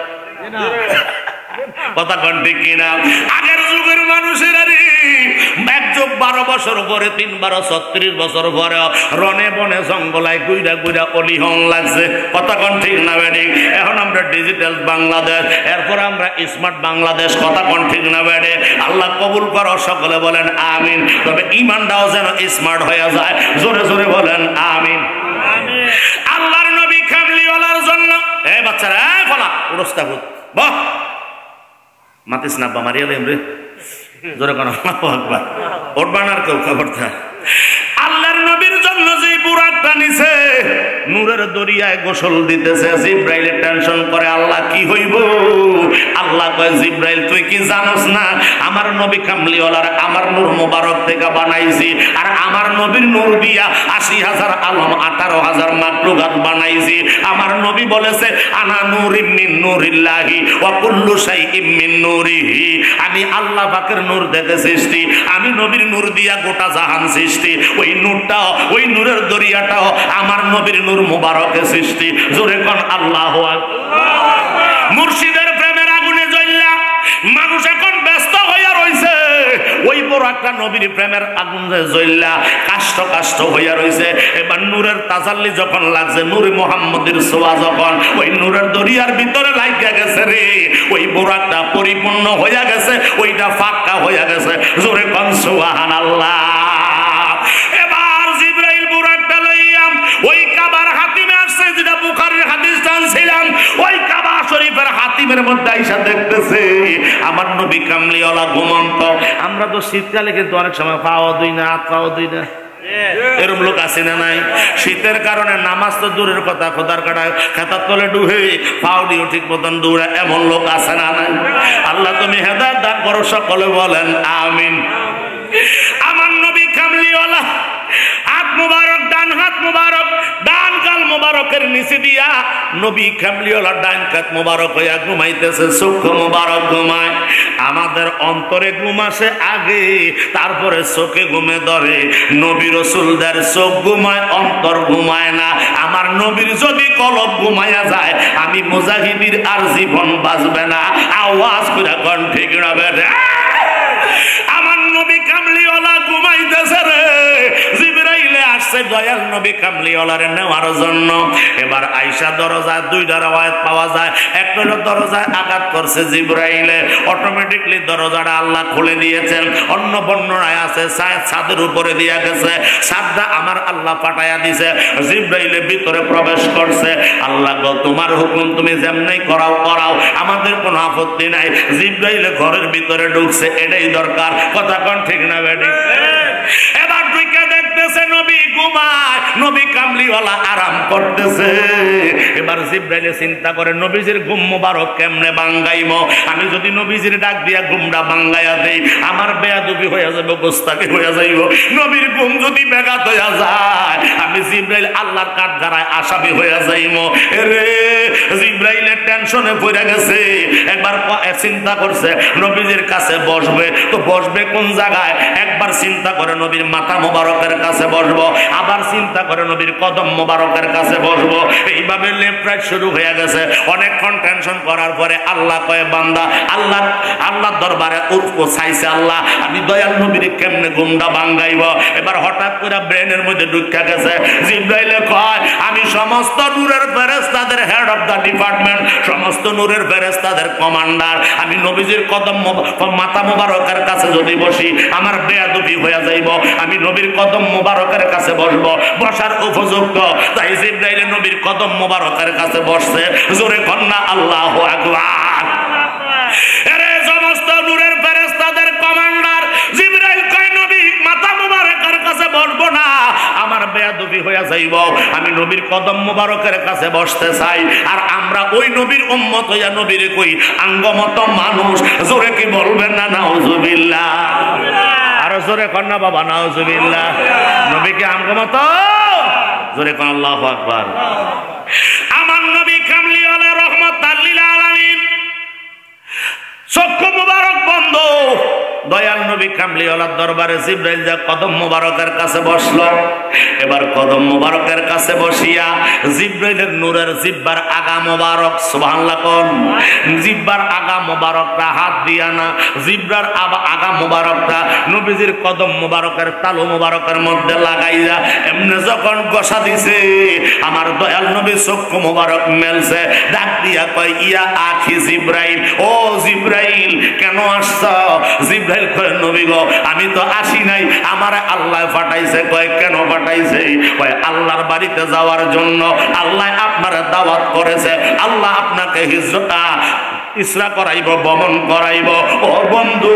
কথা কন ঠিক কিনা? আগের যুগের মানুষের 1+12 বছর পরে 3-12-36 বছর পরে রনে বনে জঙ্গলায় গুইরা গুইরা অলি হন লাগছে। কথা কন ঠিক না বেডি? এখন আমরা ডিজিটাল বাংলাদেশ, এরপর আমরা স্মার্ট বাংলাদেশ। কথা কন ঠিক না বেডি? আল্লাহ কবুল করো, সকলে বলেন আমিন। তবে ইমানটাও যেন স্মার্ট হয়ে যায়, জোরে জোরে বলেন আমিন। আল্লাহর নবী কামলিওয়ালার জন্য এই বাচ্চারা এই ফলা উড়স্তা ভূত বাহ মাতিস না, মারিয়া দেন রে, জোরে কোন উঠবান আর কেউ খবরটা। আল্লাহর নবীর জন্য যে বুরাকটা নিছে, নূরের দরিয়ায় গোসল দিতেছে, জিব্রাইল টেনশন করে আল্লাহ কি হইব? আল্লাহ কয় জিব্রাইল তুই কি জানোস না আমার নবী কামলিওয়ালার আমার নূর মুবারক থেকে বানাইছি, আর আমার নবীর নূর দিয়া 80,000 আলম 18,000 মাখলুকাত বানাইছি। আমার নবী বলেছে আনা নূরিম মিন নূরিল্লাহি ওয়া কুল্লু শাইইম মিন নূরিহি। আমি আল্লাহ পাকের নূর থেকে সৃষ্টি, আমি নবীর নূর দিয়া গোটা জাহান সৃষ্টি। ওই নূরটাও, ওই নূরের দরিয়াটাও আমার নবীর নূর মুবারকে সৃষ্টি। জোরে কোন আল্লাহু আকবার। মুর্শিদের প্রেমের আগুনে জ্বললা মানুষ এখন ব্যস্ত হইয়া রইছে, ওই বড় একটা নবীর প্রেমের আগুনে জ্বললা কাষ্ট কাষ্ট হইয়া রইছে। এবার নূরের তাজাল্লি যখন লাগছে, নূরে মুহাম্মদের ছোঁয়া যখন ওই নূরের দরিয়ার ভিতরে লাগিয়া গেছে রে, ওই বোরাকটা পরিপূর্ণ হইয়া গেছে, ওইটা ফাঁকা হইয়া গেছে। জোরে কোন সুবহানাল্লাহ। এবার জিবরাইল বুরাকটা লইয়া ওই কাবার হাতিমে আসছে, যেটা বুখারীর হাদিস টানছিলাম, ওই কাবা শরীফের হাতিমের মধ্যে আইসা দেখতেছে আমার নবী কামলিওয়ালা ঘুমন্ত। আমরা তো শীতকালে কিন্তু অনেক সময় পাওয়া দুই না, হাত পাওয়া দুই না, এরকম লোক আছে না নাই? শীতের কারণে নামাজ তো দূরের কথা, খোদার কাটা খাতার তলে ডুবে পাউডিও ঠিক মতন দৌড়ে, এমন লোক আছে না নাই? আল্লাহ তুমি হেদায়েত দান করো, সকলে বলেন আমিন। আমার নবী কামলিওয়ালা হাত মুবারক, ডান হাত মুবারক ডান গাল মুবারকের নিচে দিয়া নবী কামলিওয়ালা ডান কাত মুবারক হইয়া ঘুমাইতেছে, চোখ মুবারক ঘুমায়। আমাদের অন্তরে ঘুম আসে আগে, তারপরে চোখে ঘুমে ধরে। নবী রাসূলদের চোখ ঘুমায়, অন্তর ঘুমায় না। আমার নবীর যদি কলব ঘুমায়া যায়, আমি মুজাহিদের আর জীবন বাঁচবে না। আওয়াজ করে কোন ঠিক হবে? আমার নবী কামলিওয়ালা ঘুমাইতেছে রে, জিবরাইলে আসছে দয়াল নবী কামলিওয়ালারে নেওয়ার জন্য। এবার আয়েশা দরজায় দুইটা রাওয়ায়াত পাওয়া যায়, একটা হলো দরজায় আঘাত করছে জিবরাইলে, অটোমেটিকলি দরজাটা আল্লাহ খুলে দিয়েছেন। অন্য বর্ণনায় আছে ছাদের উপরে দিয়া গেছে, ছাদটা আমার আল্লাহ পাঠাইয়া দিছে, জিবরাইলে ভিতরে প্রবেশ করছে। আল্লাহ গো তোমার হুকুম, তুমি যেমনি করাও করাও, আমাদের কোনো আপত্তি নাই। জিবরাইলে ঘরের ভিতরে ঢুকছে, এটাই দরকার। কথা কোন ঠিক না বেটি? এবার ঢুকে দেখতেছে নবী ঘুমায়, নবী কামলিওয়ালা আরাম করতেছে। এবার জিবরাইল চিন্তা করে নবীজির ঘুম মুবারক কেমনে ভাঙাইব? আমি যদি নবীজির ডাক দিয়া ঘুমটা ভাঙাইয়া দেই, আমার বেয়াদবি হইয়া যাবে, গোস্তাকি হইয়া যাইব। নবীর ঘুম যদি ব্যাঘাত হইয়া যায়, আমি জিবরাইল আল্লাহর কাঠগড়ায় আসামি হইয়া যাইব রে। জিবরাইলের টেনশনে পড়ে গেছে। একবার চিন্তা করছে নবীজির কাছে বসবে, তো বসবে কোন জায়গায়? একবার চিন্তা করে নবীর মাথা মোবারকের কাছে বসবো, আবার চিন্তা করে নবীর কদম মোবারকের কাছে বসবো। এইভাবে লেফট রাইট শুরু হয়ে গেছে। অনেকক্ষণ টেনশন করার পরে আল্লাহ কয়ে বান্দা, আল্লাহ দরবারে চাইছে, আল্লাহ আমি দয়াল নবীর কেমনে ঘুমটা ভাঙাইব? এবার হঠাৎ করে ব্রেনের মধ্যে ঢুকে গেছে। জিবরাইলে কয় আমি সমস্ত নূরের ফেরেশতাদের হেড অফ দা ডিপার্টমেন্ট, সমস্ত নূরের ফেরেশতাদের কমান্ডার, আমি নবীজির কদম মাথা মোবারকের কাছে যদি বসি আমার বেয়াদবি হয়ে যাইব, আমি নবীর কদম মোবারকের কাছে বসবো, বসার উপযুক্ত। তাই জিবরাইল নবীর কদম মোবারকের কাছে বসছে। জোরে কন্যা আল্লাহু আকবার। আরে সমস্ত নূরের ফেরেশতাদের কমান্ডার জিবরাইল কয় নবী মাথা মোবারকের কাছে বসবো না, আমার বেয়াদবি হয়ে যাইব, আমি নবীর কদম মোবারকের কাছে বসতে চাই। আর আমরা ওই নবীর উম্মত হইয়া নবীরে কই আঙ্গমত মানুষ। জোরে কি বলবেন না নাউজুবিল্লাহ? আরো জোরে কন্যা বাবা নাউজুবিল্লাহ। নবী কি আঙ্গমত? জোরে কন আল্লাহু আকবার। আমার নবী কামলিওয়ালা রহমাতাল লিল আলামিন, চক্ষু মুবারক বন্ধ। দয়াল নবী কামলিওয়ালার দরবারে জিবরাইল যা কদম মুবারকের কাছে বসলো। এবার কদম মুবারকের কাছে বসিয়া জিবরাইলের নূরের জিব্বার আগা মুবারক, সুবহানাল্লাহ কোন, জিব্বার আগা মুবারকটা হাত দিয়া না, জিব্বার আগা মুবারকটা নবীজির কদম মুবারকের তালু মুবারকের মধ্যে লাগাইয়া এমনি যখন বসা দিছে, আমার দয়াল নবী চক্ষু মুবারক মেলছে, ডাক দিয়া কয় ইয়া আখি জিবরাইল, ও জিবরাইল কেন আসছ? জিবরাইল কয় নবী গো আমি তো আসি নাই, আমার আল্লাহ পাঠাইছে। কয় কেন পাঠাইছে? কয় আল্লাহর বাড়িতে যাওয়ার জন্য। আল্লাহ আপনার দাওয়াত করেছে, আল্লাহ আপনাকে হিজরত ইসরা করাইব, ভ্রমণ করাইব। ও বন্ধু,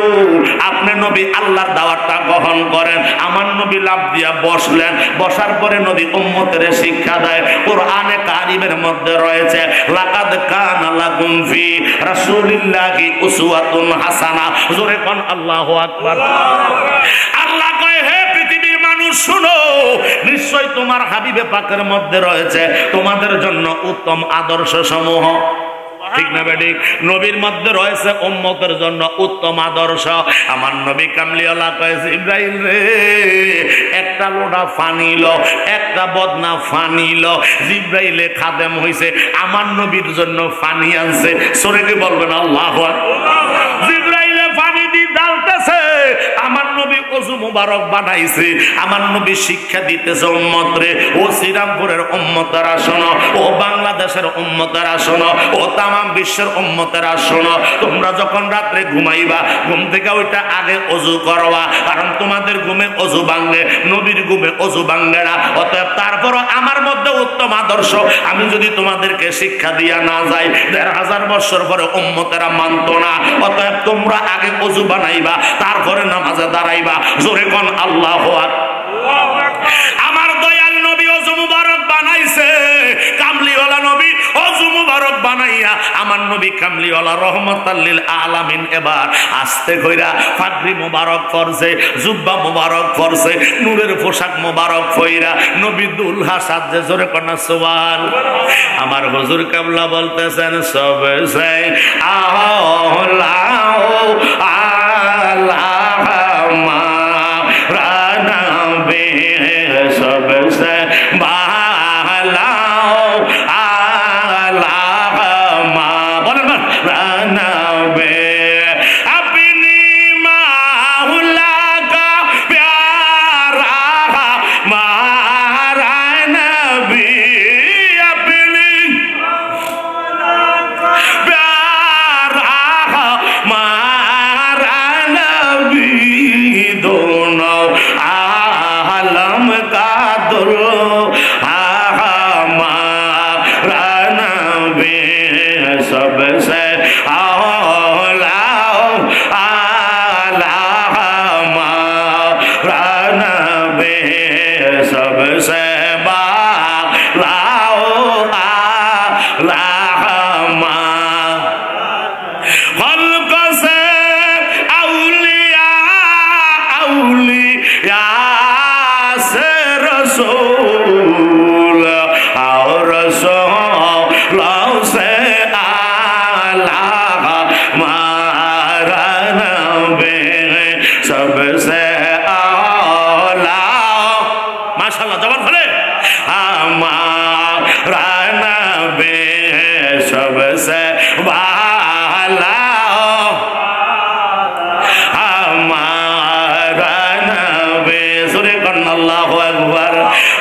আপনি নবী আল্লাহর দাওয়াতটা গ্রহণ করেন। আমার নবী লাভ দিয়া বসলেন, বসার পরে নবী উম্মতের শিক্ষা দেয়। কোরআনে কারিমের মধ্যে রয়েছে লাকাদ কানা লাকুম ফি রাসূলিল্লাহি উসওয়াতুন হাসানা। জোরে কোন আল্লাহু আকবার। আল্লাহ কয় হে পৃথিবীর মানুষ শুনো, নিশ্চয় তোমার হাবিবে পাকের মধ্যে রয়েছে তোমাদের জন্য উত্তম আদর্শ সমূহ। ঠিক না বেটি? নবীর মধ্যে রয়েছে উম্মতের জন্য উত্তম আদর্শ। আমার নবী কামলিওয়ালা কয় জিবরাইল রে একটা লোটা পানি লো, একটা বদনা পানি লো। জিবরাইলে খাদেম হইছে, আমার নবীর জন্য পানি আনছে। সরে কি বলবেন আল্লাহু আকবার। জিবরাইলে পানি দিয়ে ডালতেছে, আমার নবী ওযু মুবারক বানাইছে, আমার নবী শিক্ষা দিতেছে উম্মত রে। ও শ্রীরামপুরের উম্মতেরা শোনো, ও বাংলাদেশের উম্মতেরা শোনো, ও তামাম বিশ্বের উম্মতেরা শোনো, তোমরা যখন রাত্রে ঘুমাইবা ঘুম থেকে ওইটা আগে ওযু করবা, কারণ তোমাদের ঘুমে ওযু ভাঙে, নবীর ঘুমে ওযু ভাঙে না। অতএব তারপরও আমার মধ্যে উত্তম আদর্শ আমি যদি তোমাদেরকে শিক্ষা দিয়া না যাই, ১৫০০ বছর পরে উম্মতেরা মানতো না। অতএব তোমরা আগে ওযু বানাইবা, তারপরে নামাজে দাঁড়াইবা। জোরে কোন আল্লাহু আকবার। আমার দয়াল নবী ওযু মুবারক বানাইছে, কামলিওয়ালা নবী ওযু মুবারক বানাইয়া আমার নবী কামলিওয়ালা রহমাতাল লিল আলামিন এবার আস্তে কইরা পাগড়ি মুবারক পরছে, জুব্বা মুবারক পরছে, নূরের পোশাক মুবারক পইরা নবী দুলহা সাজে। জোরে কোন সুবহানাল্লাহ। আমার হুজুর কেবলা বলতেছেন সবে সে আল্লাহ আল্লাহ মা রানা বে সবসে বালা আল্লাহ মা, বলেন রানা বে अपनी माहुला का प्यारा मारा नबी, अपनी प्यारा मारा नबी, दोनों आलम का दुल्हा मारा नबी, सबसे आला आला मारा नबी, सबसे बालाओ आला खल्क से औलिया औलिया से रसूल और रसूलों से आला मारा नबी, सबसे आला। माशाल्लाह जवान फले हमारा नबी सबसे वाला हमारा नबी। सुरे कन अल्लाहु আকবার।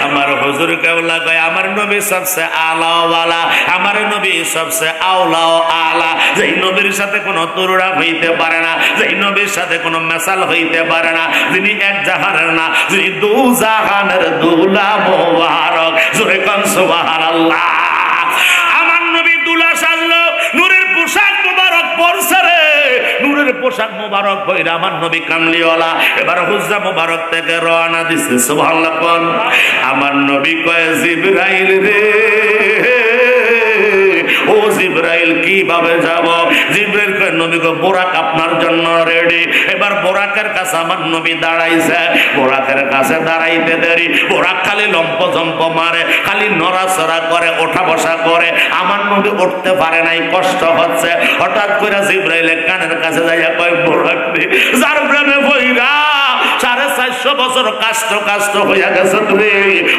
আমার হুজুর কেবলা কয় আমার নবী সবসে আলা ওয়ালা, আমার নবী সবসে আওলা ও আলা। যেই নবীর সাথে কোনো তুলনা হইতে পারে না, যেই নবীর সাথে কোনো মেসাল হইতে পারে না, যিনি এক জাহানের না, যিনি দু জাহানের দুলা মোবারক। জোরে কোন সুবহানাল্লাহ। আমার নবী দুলা সাজলো, নূরের পোশাক মোবারক পরছে রে, নূরের পোশাক মোবারক পরে আমার নবী কামলিওয়ালা এবার হুজরা মোবারক থেকে রওনা দিছে। সুবহানাল্লাহ। কোন আমার নবী কয় জিবরাইল রে, ও জিবরাইল কিভাবে যাব? জিবরাইল কয় নবী গো বোরাক আপনার জন্য রেডি। এবার বোরাকের কাছে আমার নবী দাঁড়াইছে, বোরাকের কাছে দাঁড়াইতে দেরি, বোরাক খালি লম্প জম্প মারে, খালি নড়াচড়া করে, ওঠা বসা করে। আমার নবী উঠতে পারে নাই, কষ্ট হচ্ছে। হঠাৎ করে জিবরাইল কানের কাছে যাইয়া কয় বোরাক রে, যার প্রেমে বইরা 450 বছর কাষ্ট কাষ্ট হইয়া গেছে রে,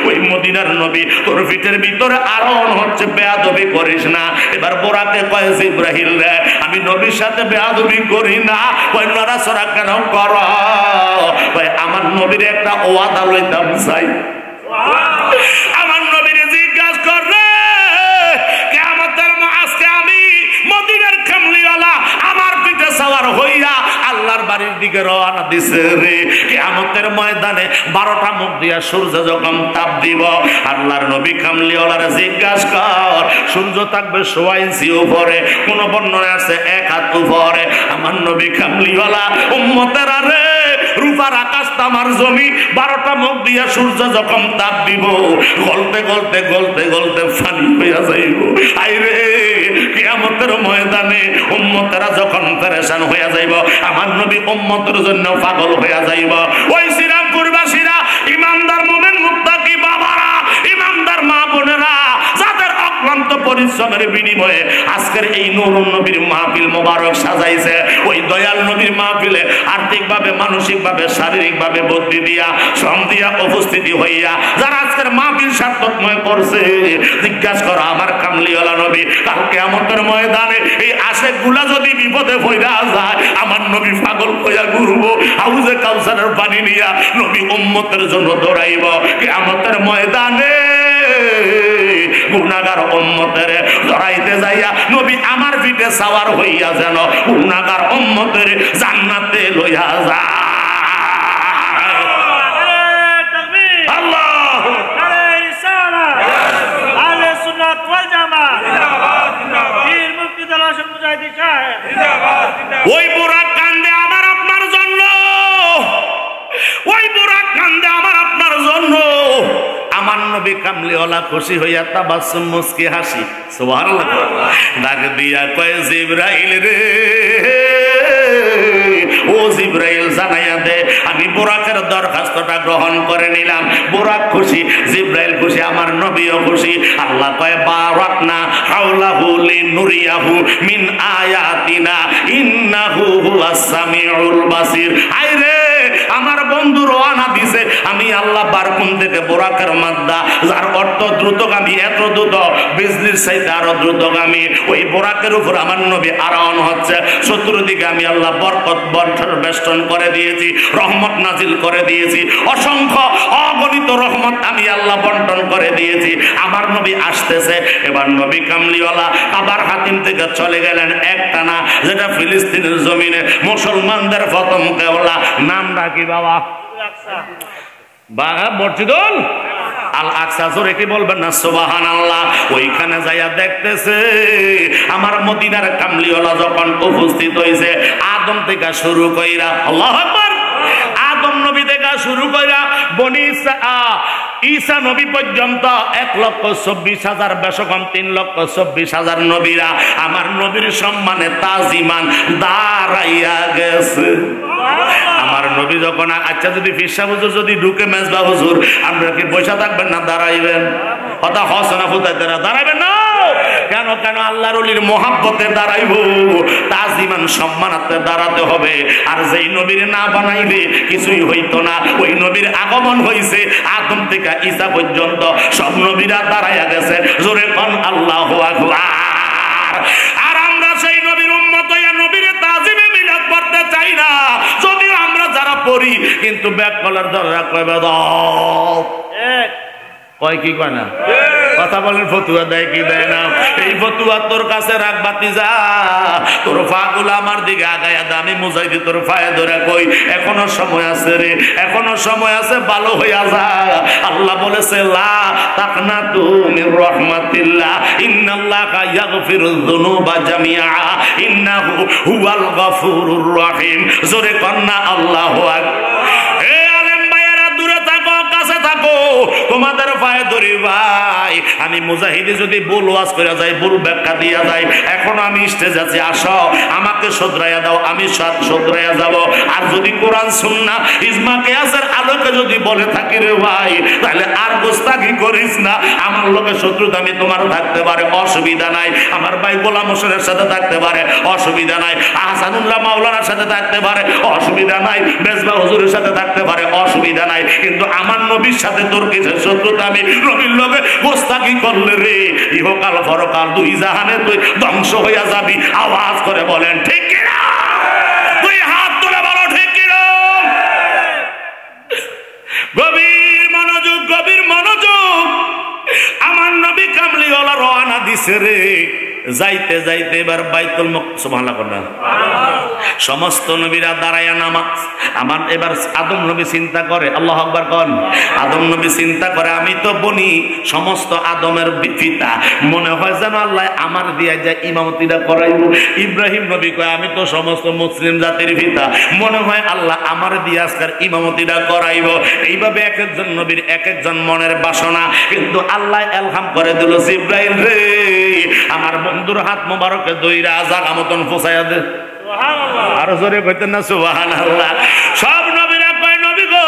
ওই মদিনার নবী তোর পিঠের ভিতরে আরোহণ হচ্ছে, বেয়াদবি করিস না। এবার বোরাকে কয় জিবরাইল রে, আমি নবীর সাথে বেয়াদবি করি না, ওই নড়াচড়া কেন কর? ওই আমার নবীর একটা ওয়াদা লইতাম চাই। আমার নবীর জিজ্ঞাসা কর রে, কিয়ামতের আজকে আমি মদিনার কামলিওয়ালা আমার পিঠে সওয়ার হইয়া আল্লাহর বাড়ির দিকে রওনা দিছে রে। কিয়ামতের ময়দানে 12টা মুখ দিয়া সূর্য যখন তাপ দিব, আল্লাহর নবী কামলিওয়ালার জিজ্ঞাসা কর, সূর্য থাকবে 1.5 ইঞ্চি উপরে, কোন বর্ণনা আছে 1 হাত উপরে। আমার নবী কামলিওয়ালা উম্মতেরা রে, রূপার আকাশ তামার জমি 12টা মুখ দিয়া সূর্য যখন তাপ দিব, গলতে গলতে গলতে গলতে পানি হইয়া যাইব। আইরে কিয়ামতের ময়দানে উম্মতেরা যখন পেরেশান হইয়া যাইব, আমার নবী উম্মতের জন্য পাগল হইয়া যাইব। ওই শ্রীরামপুরবাসীরা, ইমানদার মুমিন মুত্তাকি বাবারা, ইমানদার মা বোনেরা, যাদের অক্লান্ত পরিশ্রমের বিনিময়ে আজকের এই নূরুন নবীর মাহফিল মোবারক সাজাইছে, ওই দয়াল নবীর মাহফিলে আর্থিকভাবে, মানসিকভাবে, শারীরিকভাবে বুদ্ধি দিয়া, শ্রম দিয়া, উপস্থিতি হইয়া যারা আজকের মাহফিল সার্থকময় করছে, জিজ্ঞাসা করো আমার কামলিওয়ালা নবী কাল কিয়ামতের ময়দানে এই আশেকগুলা যদি বিপদে পড়া যায়, আমার নবী পাগল হইয়া ঘুরবো, হাউজে কাউসারের পানি নিয়া নবী উম্মতের জন্য দৌড়াইব। কিয়ামতের ময়দানে গুনাহগার উম্মতের ধরাইতে যাইয়া নবী আমার পিঠে সওয়ার হইয়া যেন গুনাহগার উম্মতের জান্নাতে লইয়া যায়। ওই বুরাক কান্দে আমার আপনার জন্য, ওই বুরাক কান্দে আমার আপনার জন্য। আমার নবী কামলিওয়ালা খুশি হইয়া তাবাসসুম মুস্কি হাসি, সুবহানাল্লাহ, ডাক দিয়া কয় জিবরাইল রে, ও জিবরাইল জানাইয়া দে আমি বুরাকের দরখাস্তটা গ্রহণ করে নিলাম। বুরাক খুশি, জিবরাইল খুশি, আমার নবীও খুশি। আল্লাহ কয় বারাকনা হাওলাহু লিনুরিয়াহু মিন আয়াতিনা ইন্নাহু হুয়াস সামিউল বাসির। আইরে আমার বন্ধু রওনা দিছে, আমি আল্লাহ বারকুন থেকে বুরাকের মাদ্দা, যার অর্থ দ্রুতগামী, এত দ্রুত বিজলির চাইতে আরো দ্রুতগামী, ওই বুরাকের উপর আমার নবী আরোহণ হচ্ছে। চতুর্দিকে আমি আল্লাহ বরকত বর্ষণ বেষ্টন করে দিয়েছি, রহমত নাজিল করে দিয়েছি, অসংখ্য অগণিত রহমত আমি আল্লাহ বন্টন করে দিয়েছি। আমার নবী আসতেছে। এবার নবী কামলিওয়ালা আবার হাতিম থেকে চলে গেলেন একটানা, যেটা ফিলিস্তিনের জমিনে মুসলমানদের প্রথম কেবলা। নামটা কি বাবা? মসজিদুল আল আকসা। জোরে কি বলবেন না সুবহানাল্লাহ। ওইখানে যাইয়া দেখতেছে আমার মদিনার কামলিওয়ালা যখন উপস্থিত হইছে, আদম থেকে শুরু কইরা, আল্লাহু আকবার, আদম নবী থেকে শুরু কইরা বনি ঈসা নবী পর্যন্ত 1,24,000 বেশকম 3,24,000 নবীরা আমার নবীর সম্মানে তাজিমান দাঁড়াইয়া গেছে। আমার নবী যখন, আচ্ছা যদি ফিরসা হুজুর যদি ঢুকে মেজবা হুজুর, আমরা কি বসে থাকবেন না দাঁড়াইবেন? কথা হসনা ফুটাইতে দাঁড়াইবেন না কেন? কেন আল্লাহর ওলির মহাব্বতে দাঁড়াইব, তাজিমান সম্মানাতে দাঁড়াতে হবে। আর যেই নবীর না বানাইবে কিছুই হইতো না। ওই নবীর আগমন হইছে আদম থেকে ঈসা পর্যন্ত সব নবীরা দাঁড়াইয়া গেছে। জোরে কোন আল্লাহু আকবার। আর আমরা সেই নবীর উম্মত হইয়া নবীর তাজিমে মিলাদ পড়তে চাই না, যদিও আমরা যারা পড়ি, কিন্তু ব্যাক কলার দরজা কইবে দাও। কয় কি কয় না কথা বলেন ফতুয়া দেয় কি দেয় না এই ফতুয়া তোর কাছে রাখ বাতিজা তোর ফাগুলো আমার দিকে আগায়া দে আমি মুজাহিদি তোর ফায়ে ধরে কই এখনো সময় আছে রে এখনো সময় আছে ভালো হইয়া যা আল্লাহ বলেছে লা তাকনাতু মির রাহমাতিল্লাহ ইন্নাল্লাহা ইয়াগফিরুয যুনুবা জামিআ ইন্নাহু হুয়াল গফুরুর রহিম জোরে কন্না আল্লাহু আকবার তোমাদের পায়ে ধরি ভাই আমি মুজাহিদি যদি ভুল ওয়াজ করে যাই ভুল ব্যাখ্যা দিয়া যাই এখন আমি স্টেজে আছি আসো আমাকে শুধরাইয়া দাও আমি শুধরাইয়া যাব আর যদি কোরআন সুন্নাহ ইজমা কিয়াসের আলোকে যদি বলে থাকি রে ভাই তাহলে আর গোস্তাকি করিস না আমার লোকে শত্রুতা আমি তোমার থাকতে পারে অসুবিধা নাই আমার ভাই গোলাম হোসেনের সাথে থাকতে পারে অসুবিধা নাই আহসানুল্লাহ মাওলানার সাথে থাকতে পারে অসুবিধা নাই মেজবা হুজুরের সাথে থাকতে পারে অসুবিধা নাই কিন্তু আমার নবীর সাথে তোর কিছু শত্রুতা আমি নবীর লোকে গোস্তাকি করলে রে ইহকাল পরকাল দুই জাহানে তুই ধ্বংস হইয়া যাবি আওয়াজ করে বলেন ঠিক কিনা তুই হাত তুলে বলো ঠিক কিনা গভীর মনোযোগ আমার নবী কামলিওয়ালা রওনা দিছে রে যাইতে যাইতে এবার বাইতুল মুকদ্দাস সুবহানাল্লাহ না সমস্ত নবীরা দাঁড়ায়া নামাজ আমার এবার আদম নবী চিন্তা করে আল্লাহু আকবার কোন আদম নবী চিন্তা করে আমি তো বনি সমস্ত আদমের পিতা মনে হয় যেন আল্লাহ আমার দিয়া যায় ইমামতিটা করাইব ইব্রাহিম নবী কয় আমি তো সমস্ত মুসলিম জাতির পিতা মনে হয় আল্লাহ আমার দিয়া আজকের ইমামতিটা করাইব এইভাবে এক একজন নবীর এক একজন মনের বাসনা কিন্তু আল্লাহ ইলহাম করে দিল জিবরাইল রে আমার বন্ধুর হাত মোবারকে দইরা জাগা মতন ফসাইয়া দে সুবহানাল্লাহ আর জোরে কইতেন না সুবহানাল্লাহ সব নবীরা কয় নবী গো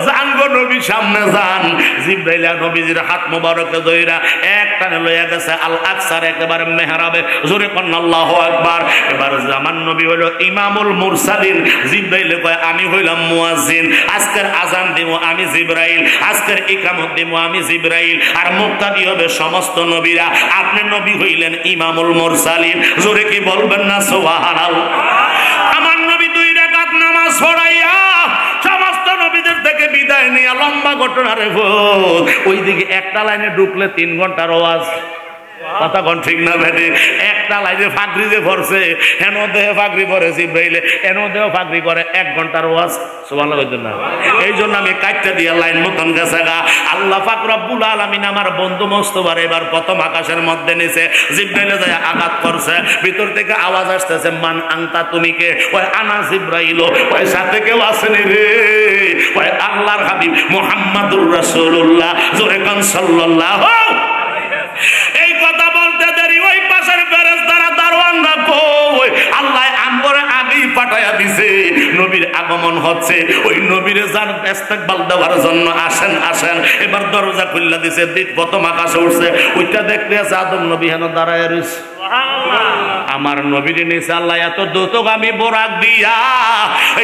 জান গো নবী সামনে যান জিবরাইল নবীজির হাত মোবারকে দইরা এক টানে লইয়া গেছে আল আকসার একেবারে মেহরাবে জোরে কোন আল্লাহু আকবার এবার জামান নবী হলো ইমামুল মুরসালিন জিবরাইল কয় আমি হইলাম মুয়াজ্জিন আজকের আযান দিব আমি জিবরাইল আজকের ইকামত দিব আমি জিবরাইল আর মুক্তাদি হবে সমস্ত নবীরা আপনি নবী হইলেন ইমামুল মুরসালিন জোরে কি বলবেন না সুবহানাল্লাহ আমার নবী দুই রাকাত নামাজ পড়াইয়া সমস্ত নবীদের থেকে বিদায় নিয়ে লম্বা ঘটনা রে ওইদিকে একটা লাইনে ঢুকলে 3 ঘন্টার ওয়াজ কথা কোন ঠিক না বেটি একটা লাইনে ফাগরি যে পড়ছে হেন দেহ ফাগরি পড়ে জিবরাইলে হেন দেহ ফাগরি করে 1 ঘন্টার ওয়াজ সুবহানাল্লাহ কইতেন না এইজন্য আমি কাটটা দিয়া লাইন মতন গেছে গা আল্লাহ পাক রব্বুল আলামিন আমার বন্ধু মোস্তফার এবার প্রথম আকাশের মধ্যে নিচে জিবরাইলে যায় আঘাত করছে ভিতর থেকে আওয়াজ আসতেছে মান আনতা তুমি কে ওই আনা জিবরাইল ওই সাথে কেউ আসেনি রে ওই আল্লাহর হাবিব মুহাম্মাদুর রাসূলুল্লাহ জোরে কোন সাল্লাল্লাহু এই কথা বলতে দেরি ওই পাশের ফেরেশতারা দারওয়ানরা কই আল্লাহ আমরে আগেই পাঠায়া দিছে নবীর আগমন হচ্ছে ওই নবীর জান ইস্তেকবাল দেওয়ার জন্য আসেন এবার দরজা খুলে দিছে দ্বিত প্রথম আকাশে উঠছে ওইটা দেখতে আছে আদম নবী হেন দাঁড়ায় রইছে সুবহানাল্লাহ আমার নবীর নিচে আল্লাহ এত দ্রুতগামী বোরাক দিয়া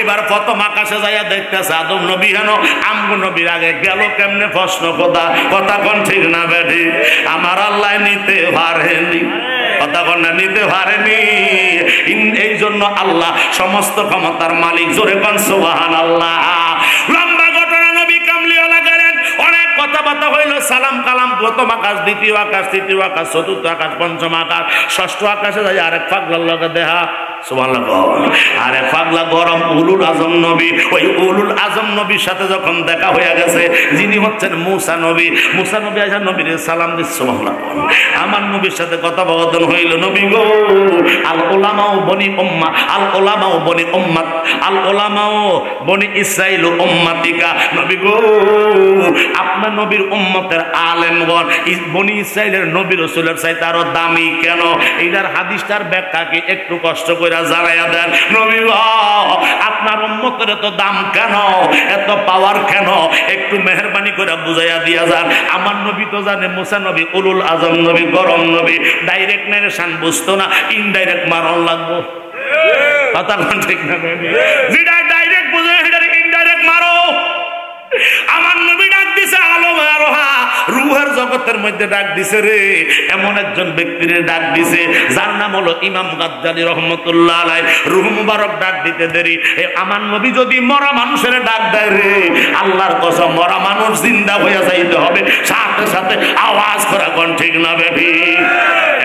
এবার প্রথম আকাশে যাইয়া দেখতেছে আদম নবী হেন আমগো নবীর আগে গেল কেমনে প্রশ্ন কথা কোন ঠিক না বেঠি আমার আল্লাহ নিতে পারেনি কথা কোন না নিতে পারেনি এই জন্য আল্লাহ সমস্ত ক্ষমতার মালিক জোরে কোন সুবহানাল্লাহ লম্বা ঘটনা নবী কামলিওয়ালা গেলেন অনেক কথাবার্তা হইল সালাম কালাম প্রথম আকাশ দ্বিতীয় আকাশ তৃতীয় আকাশ চতুর্থ আকাশ পঞ্চম আকাশ ষষ্ঠ আকাশে যাই আরেক পাগলার লগে দেখা সুবহানাল্লাহ আরে পাগলা গরম উলুল আজম নবী ওই উলুল আজম নবীর সাথে যখন দেখা হয়ে গেছে যিনি হচ্ছেন মুসা নবী আইসা নবীর সালাম দিচ্ছে সুবহানাল্লাহ আমার নবীর সাথে কথোপকথন হইল নবী গো আল উলামাও বনি উম্মাহ আল উলামাও বনি উম্মাত আল উলামাও বনি ইসরাইল উম্মাতিকা নবী গো আপনার নবীর উম্মতের আলেমগণ বনি ইসরাইলের নবী রাসূলের চাইতে আরো দামি কেন এইটার হাদিসটার ব্যাখ্যা কি একটু কষ্ট করে জানাইয়া দেন নবী আপনার উম্মতের এত দাম কেন এত পাওয়ার কেন একটু মেহেরবানি করে বুঝাইয়া দিয়া যান আমার নবী তো জানে মুসা নবী উলুল আজম নবী গরম নবী ডাইরেক্ট নারেশন বুঝতো না ইনডাইরেক্ট মারণ লাগবো কথা ঠিক না যেটা ডাইরেক্ট বুঝে সেটা ইনডাইরেক্ট মারো আমার নবী ডাক দিছে আলম আরোহা রূহের জগতের মধ্যে ডাক দিছে রে, এমন একজন ব্যক্তির ডাক দিছে যার নাম হলো ইমাম গাজ্জালী রহমতুল্লাহ আলাইহি। রূহ মুবারক ডাক দিতে দেরি, আমার নবী যদি মরা মানুষের ডাক দেয় রে, আল্লাহর কসম মরা মানুষ জিন্দা হয়ে যাইতে হবে, সাথে সাথে আওয়াজ করা কোন ঠিক না বেবি।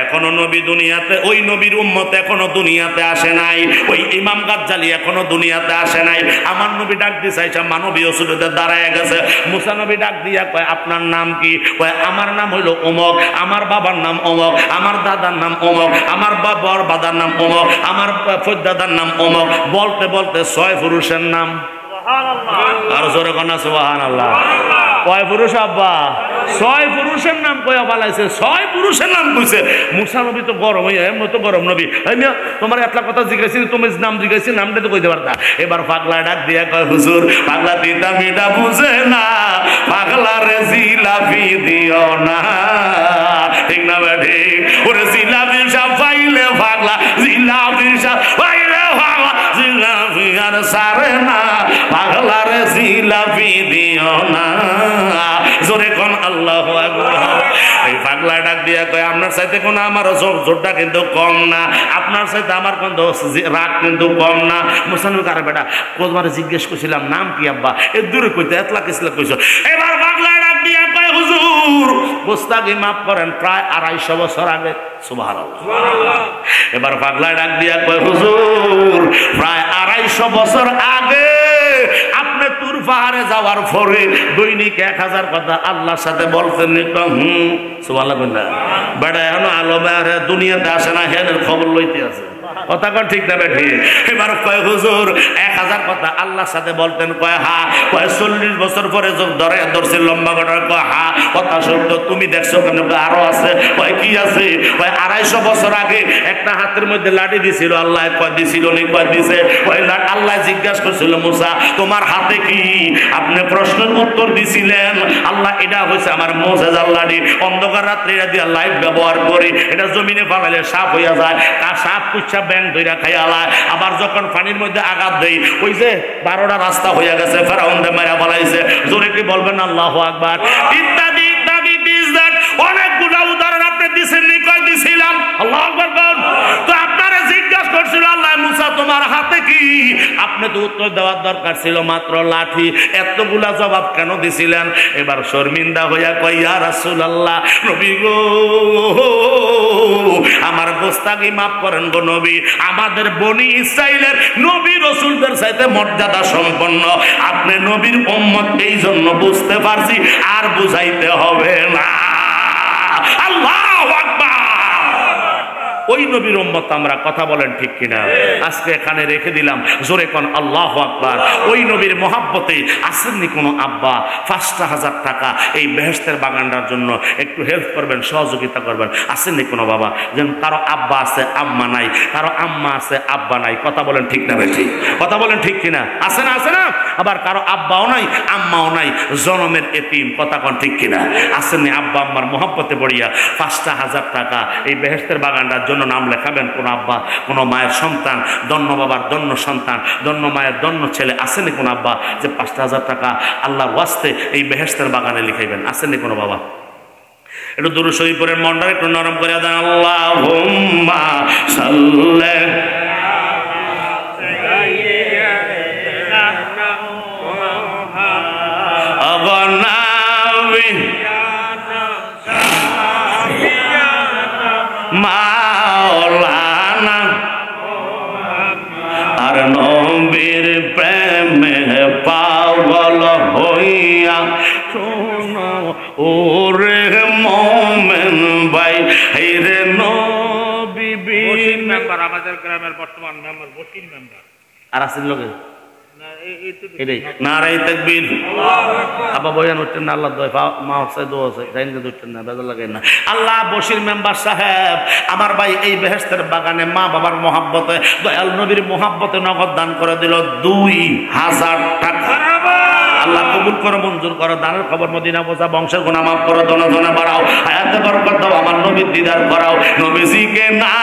এখনো নবী দুনিয়াতে, ওই নবীর উম্মত এখনো দুনিয়াতে আসে নাই, ওই ইমাম গাজ্জালী এখনো দুনিয়াতে আসে নাই। আমার নবী ডাক দিয়ে চাইছে, মানবীয় সুযোগে দাঁড়ায় গেছে। মুসা নবী ডাক দিয়া কয় আপনার নাম কি? কয় আমার নাম হইল অমক, আমার বাবার নাম অমক, আমার দাদার নাম অমক, আমার বাবার দাদার নাম অমক, আমার দাদার নাম অমক। বলতে বলতে 6 পুরুষের নাম, আর জোরে কন্যা সুবহানাল্লাহ। কয় পুরুষ আব্বা? 6 পুরুষের নাম কয়া বালাইছে, 6 পুরুষের নাম কইছে। মুসা নবী তো গরম হইয়া, এমন তো গরম নবী, তোমার একটা কথা জিজ্ঞাসি, তুমি নাম জিজ্ঞাসি, নামটা তো কইতে পারতা। এবার পাগলা ডাক দিয়া কয় হুজুর, পাগলা তিতা মিটা বুঝে না, পাগলা রে জিলাপি দিও না, ঠিক না বেঠি? ওরে জিলাপি সব পাইলে পাগলা, জিলাপি সব পাইলে পাগলা, জিলাপি আর সারে না, পাগলা রে জিলাপি দিও না। জোরে কোন আল্লাহু আকবার। এই পাগলা ডাক দিয়া কয় আপনার চাইতে কোন আমার জোরটা কিন্তু কম না, আপনার চাইতে আমার কোন রাগ কিন্তু কম না। মুসলমান কারে বেটা কোজমারে জিজ্ঞেস করছিলাম নাম কি আব্বা, এ দূরে কইতে এতলা কিসলা কইছো। এবার পাগলা ডাক দিয়া কয় হুজুর গোস্তাগি মাফ করেন, প্রায় 250 বছর আগে। সুবহানাল্লাহ সুবহানাল্লাহ। এবার পাগলা ডাক দিয়া কয় হুজুর প্রায় 250 বছর আগে আপনি তুর পাহাড়ে যাওয়ার পরে দৈনিক 1000 কথা আল্লাহর সাথে বলতেন। সুবহানাল্লাহ। বেটা এখন আলমে দুনিয়াতে আসে না, হেনের খবর লইতে আছে, কথা কন ঠিক না বেঠি? এবার কয় হুজুর 1000 কথা আল্লাহর সাথে বলতেন। কয় হা। কয় 40 বছর পরে ধরে ধরছে লম্বা ঘটনা। কয় হা কথা সত্য, তুমি দেখছো কেন? আরো আছে। কয় কি আছে? কয় 250 বছর আগে একটা হাতের মধ্যে লাঠি দিছিল আল্লাহ। কয় দিছিল নি? কয় দিছে। কয় আল্লাহ জিজ্ঞাসা করছিল মুসা তোমার হাতে কি? আপনি প্রশ্নের উত্তর দিছিলেন আল্লাহ এটা হইছে আমার মুজিজার লাঠি, অন্ধকার রাত্রে এটা দিয়ে লাইট ব্যবহার করি, এটা জমিনে ফালাইলে সাপ হইয়া যায়, তার সাপ কুচ্ছা ব্যাং ধইরা খাইয়ালায়। আবার যখন পানির মধ্যে আঘাত দেই, ওই যে 12টা রাস্তা হইয়া গেছে, ফেরাউনরে মাইরা ফলাইছে। জোরে কি বলবেন আল্লাহু আকবার? ইত্যাদি ইত্যাদি দিস দ্যাট অনেকগুলো উদাহরণ আপনি দিছেন নি? কয় দিছিলাম। আল্লাহু আকবার বল। তো আপনারা জিজ্ঞাসা করছিল আল্লাহ মুসা তোমার হাতে কি? আপনি তো উত্তর দেওয়ার দরকার ছিল মাত্র লাঠি, এতগুলা জবাব কেন দিছিলেন? এবার শর্মিন্দা হইয়া কয় ইয়া রাসূলুল্লাহ, নবী গো আমার গোস্তাগি মাফ করেন গো নবী, আমাদের বনি ইসরাইলের নবী রাসূলদের চাইতে মর্যাদা সম্পন্ন, আপনি নবীর উম্মত, এই জন্য বুঝতে পারছি, আর বুঝাইতে হবে না। আল্লাহু আকবার। ওই নবীর উম্মত আমরা, কথা বলেন ঠিক কিনা? আজকে এখানে রেখে দিলাম, জোরে কোন আল্লাহু আকবার। ওই নবীর মহব্বতে আসেননি কোনো আব্বা 5,000 টাকা এই বেহেশতের বাগানটার জন্য একটু হেল্প করবেন, সহযোগিতা করবেন? আসেননি কোনো বাবা? যেন কারো আব্বা আছে আম্মা নাই, কারো আম্মা আছে আব্বা নাই, কথা বলেন ঠিক না বেঠিক? কথা বলেন ঠিক কিনা? আছে না? আছে না? আবার কারো আব্বাও নাই আম্মাও নাই, জনমের এতিম, কথা কোন ঠিক কিনা? আসেননি আব্বা আম্মার মহব্বতে পড়িয়া 5,000 টাকা এই বেহেশতের বাগানটার জন্য নাম লেখাবেন? কোন আব্বা, কোন মায়ের সন্তান, দন্য বাবার দন্য সন্তান, দন্য মায়ের দন্য ছেলে, আসেনি কোন আব্বা যে 5,000 টাকা আল্লাহর ওয়াস্তে এই বেহেশতের বাগানে লিখাইবেন? আসেনি কোনো বাবা? একটু দুরূদ শরীফ পড়ে মনটা একটু নরম করে দেন। আল্লাহুম্মা সাল্লি মাওলানা, আর নবীর প্রেমে পাগল হইয়া শোনো ওরে মোমেন ভাই, রে নবী বশির মেম্বার, আমাদের গ্রামের বর্তমান মেম্বার বশির মেম্বার। আর আসেন লোকে নারাই তাকবীর। আবা বয়ান হচ্ছেন না, আল্লাহ মা হচ্ছে দোয়া হচ্ছে, হচ্ছেন না, বেজার লাগেন না। আল্লাহ বশির মেম্বার সাহেব আমার ভাই এই বেহেশতের বাগানে মা বাবার মহাব্বতে, দয়াল নবীর মহাব্বতে নগদ দান করে দিল 2,000 টাকা। আল্লাহ কবুল করো, মঞ্জুর করো, দানের খবর মদিনা বোঝা, বংশের গুনাহ মাফ করো, ধনে ধনে বাড়াও, হায়াতে বরকত দাও, আমার নবীর দিদার করাও, নবীজিকে না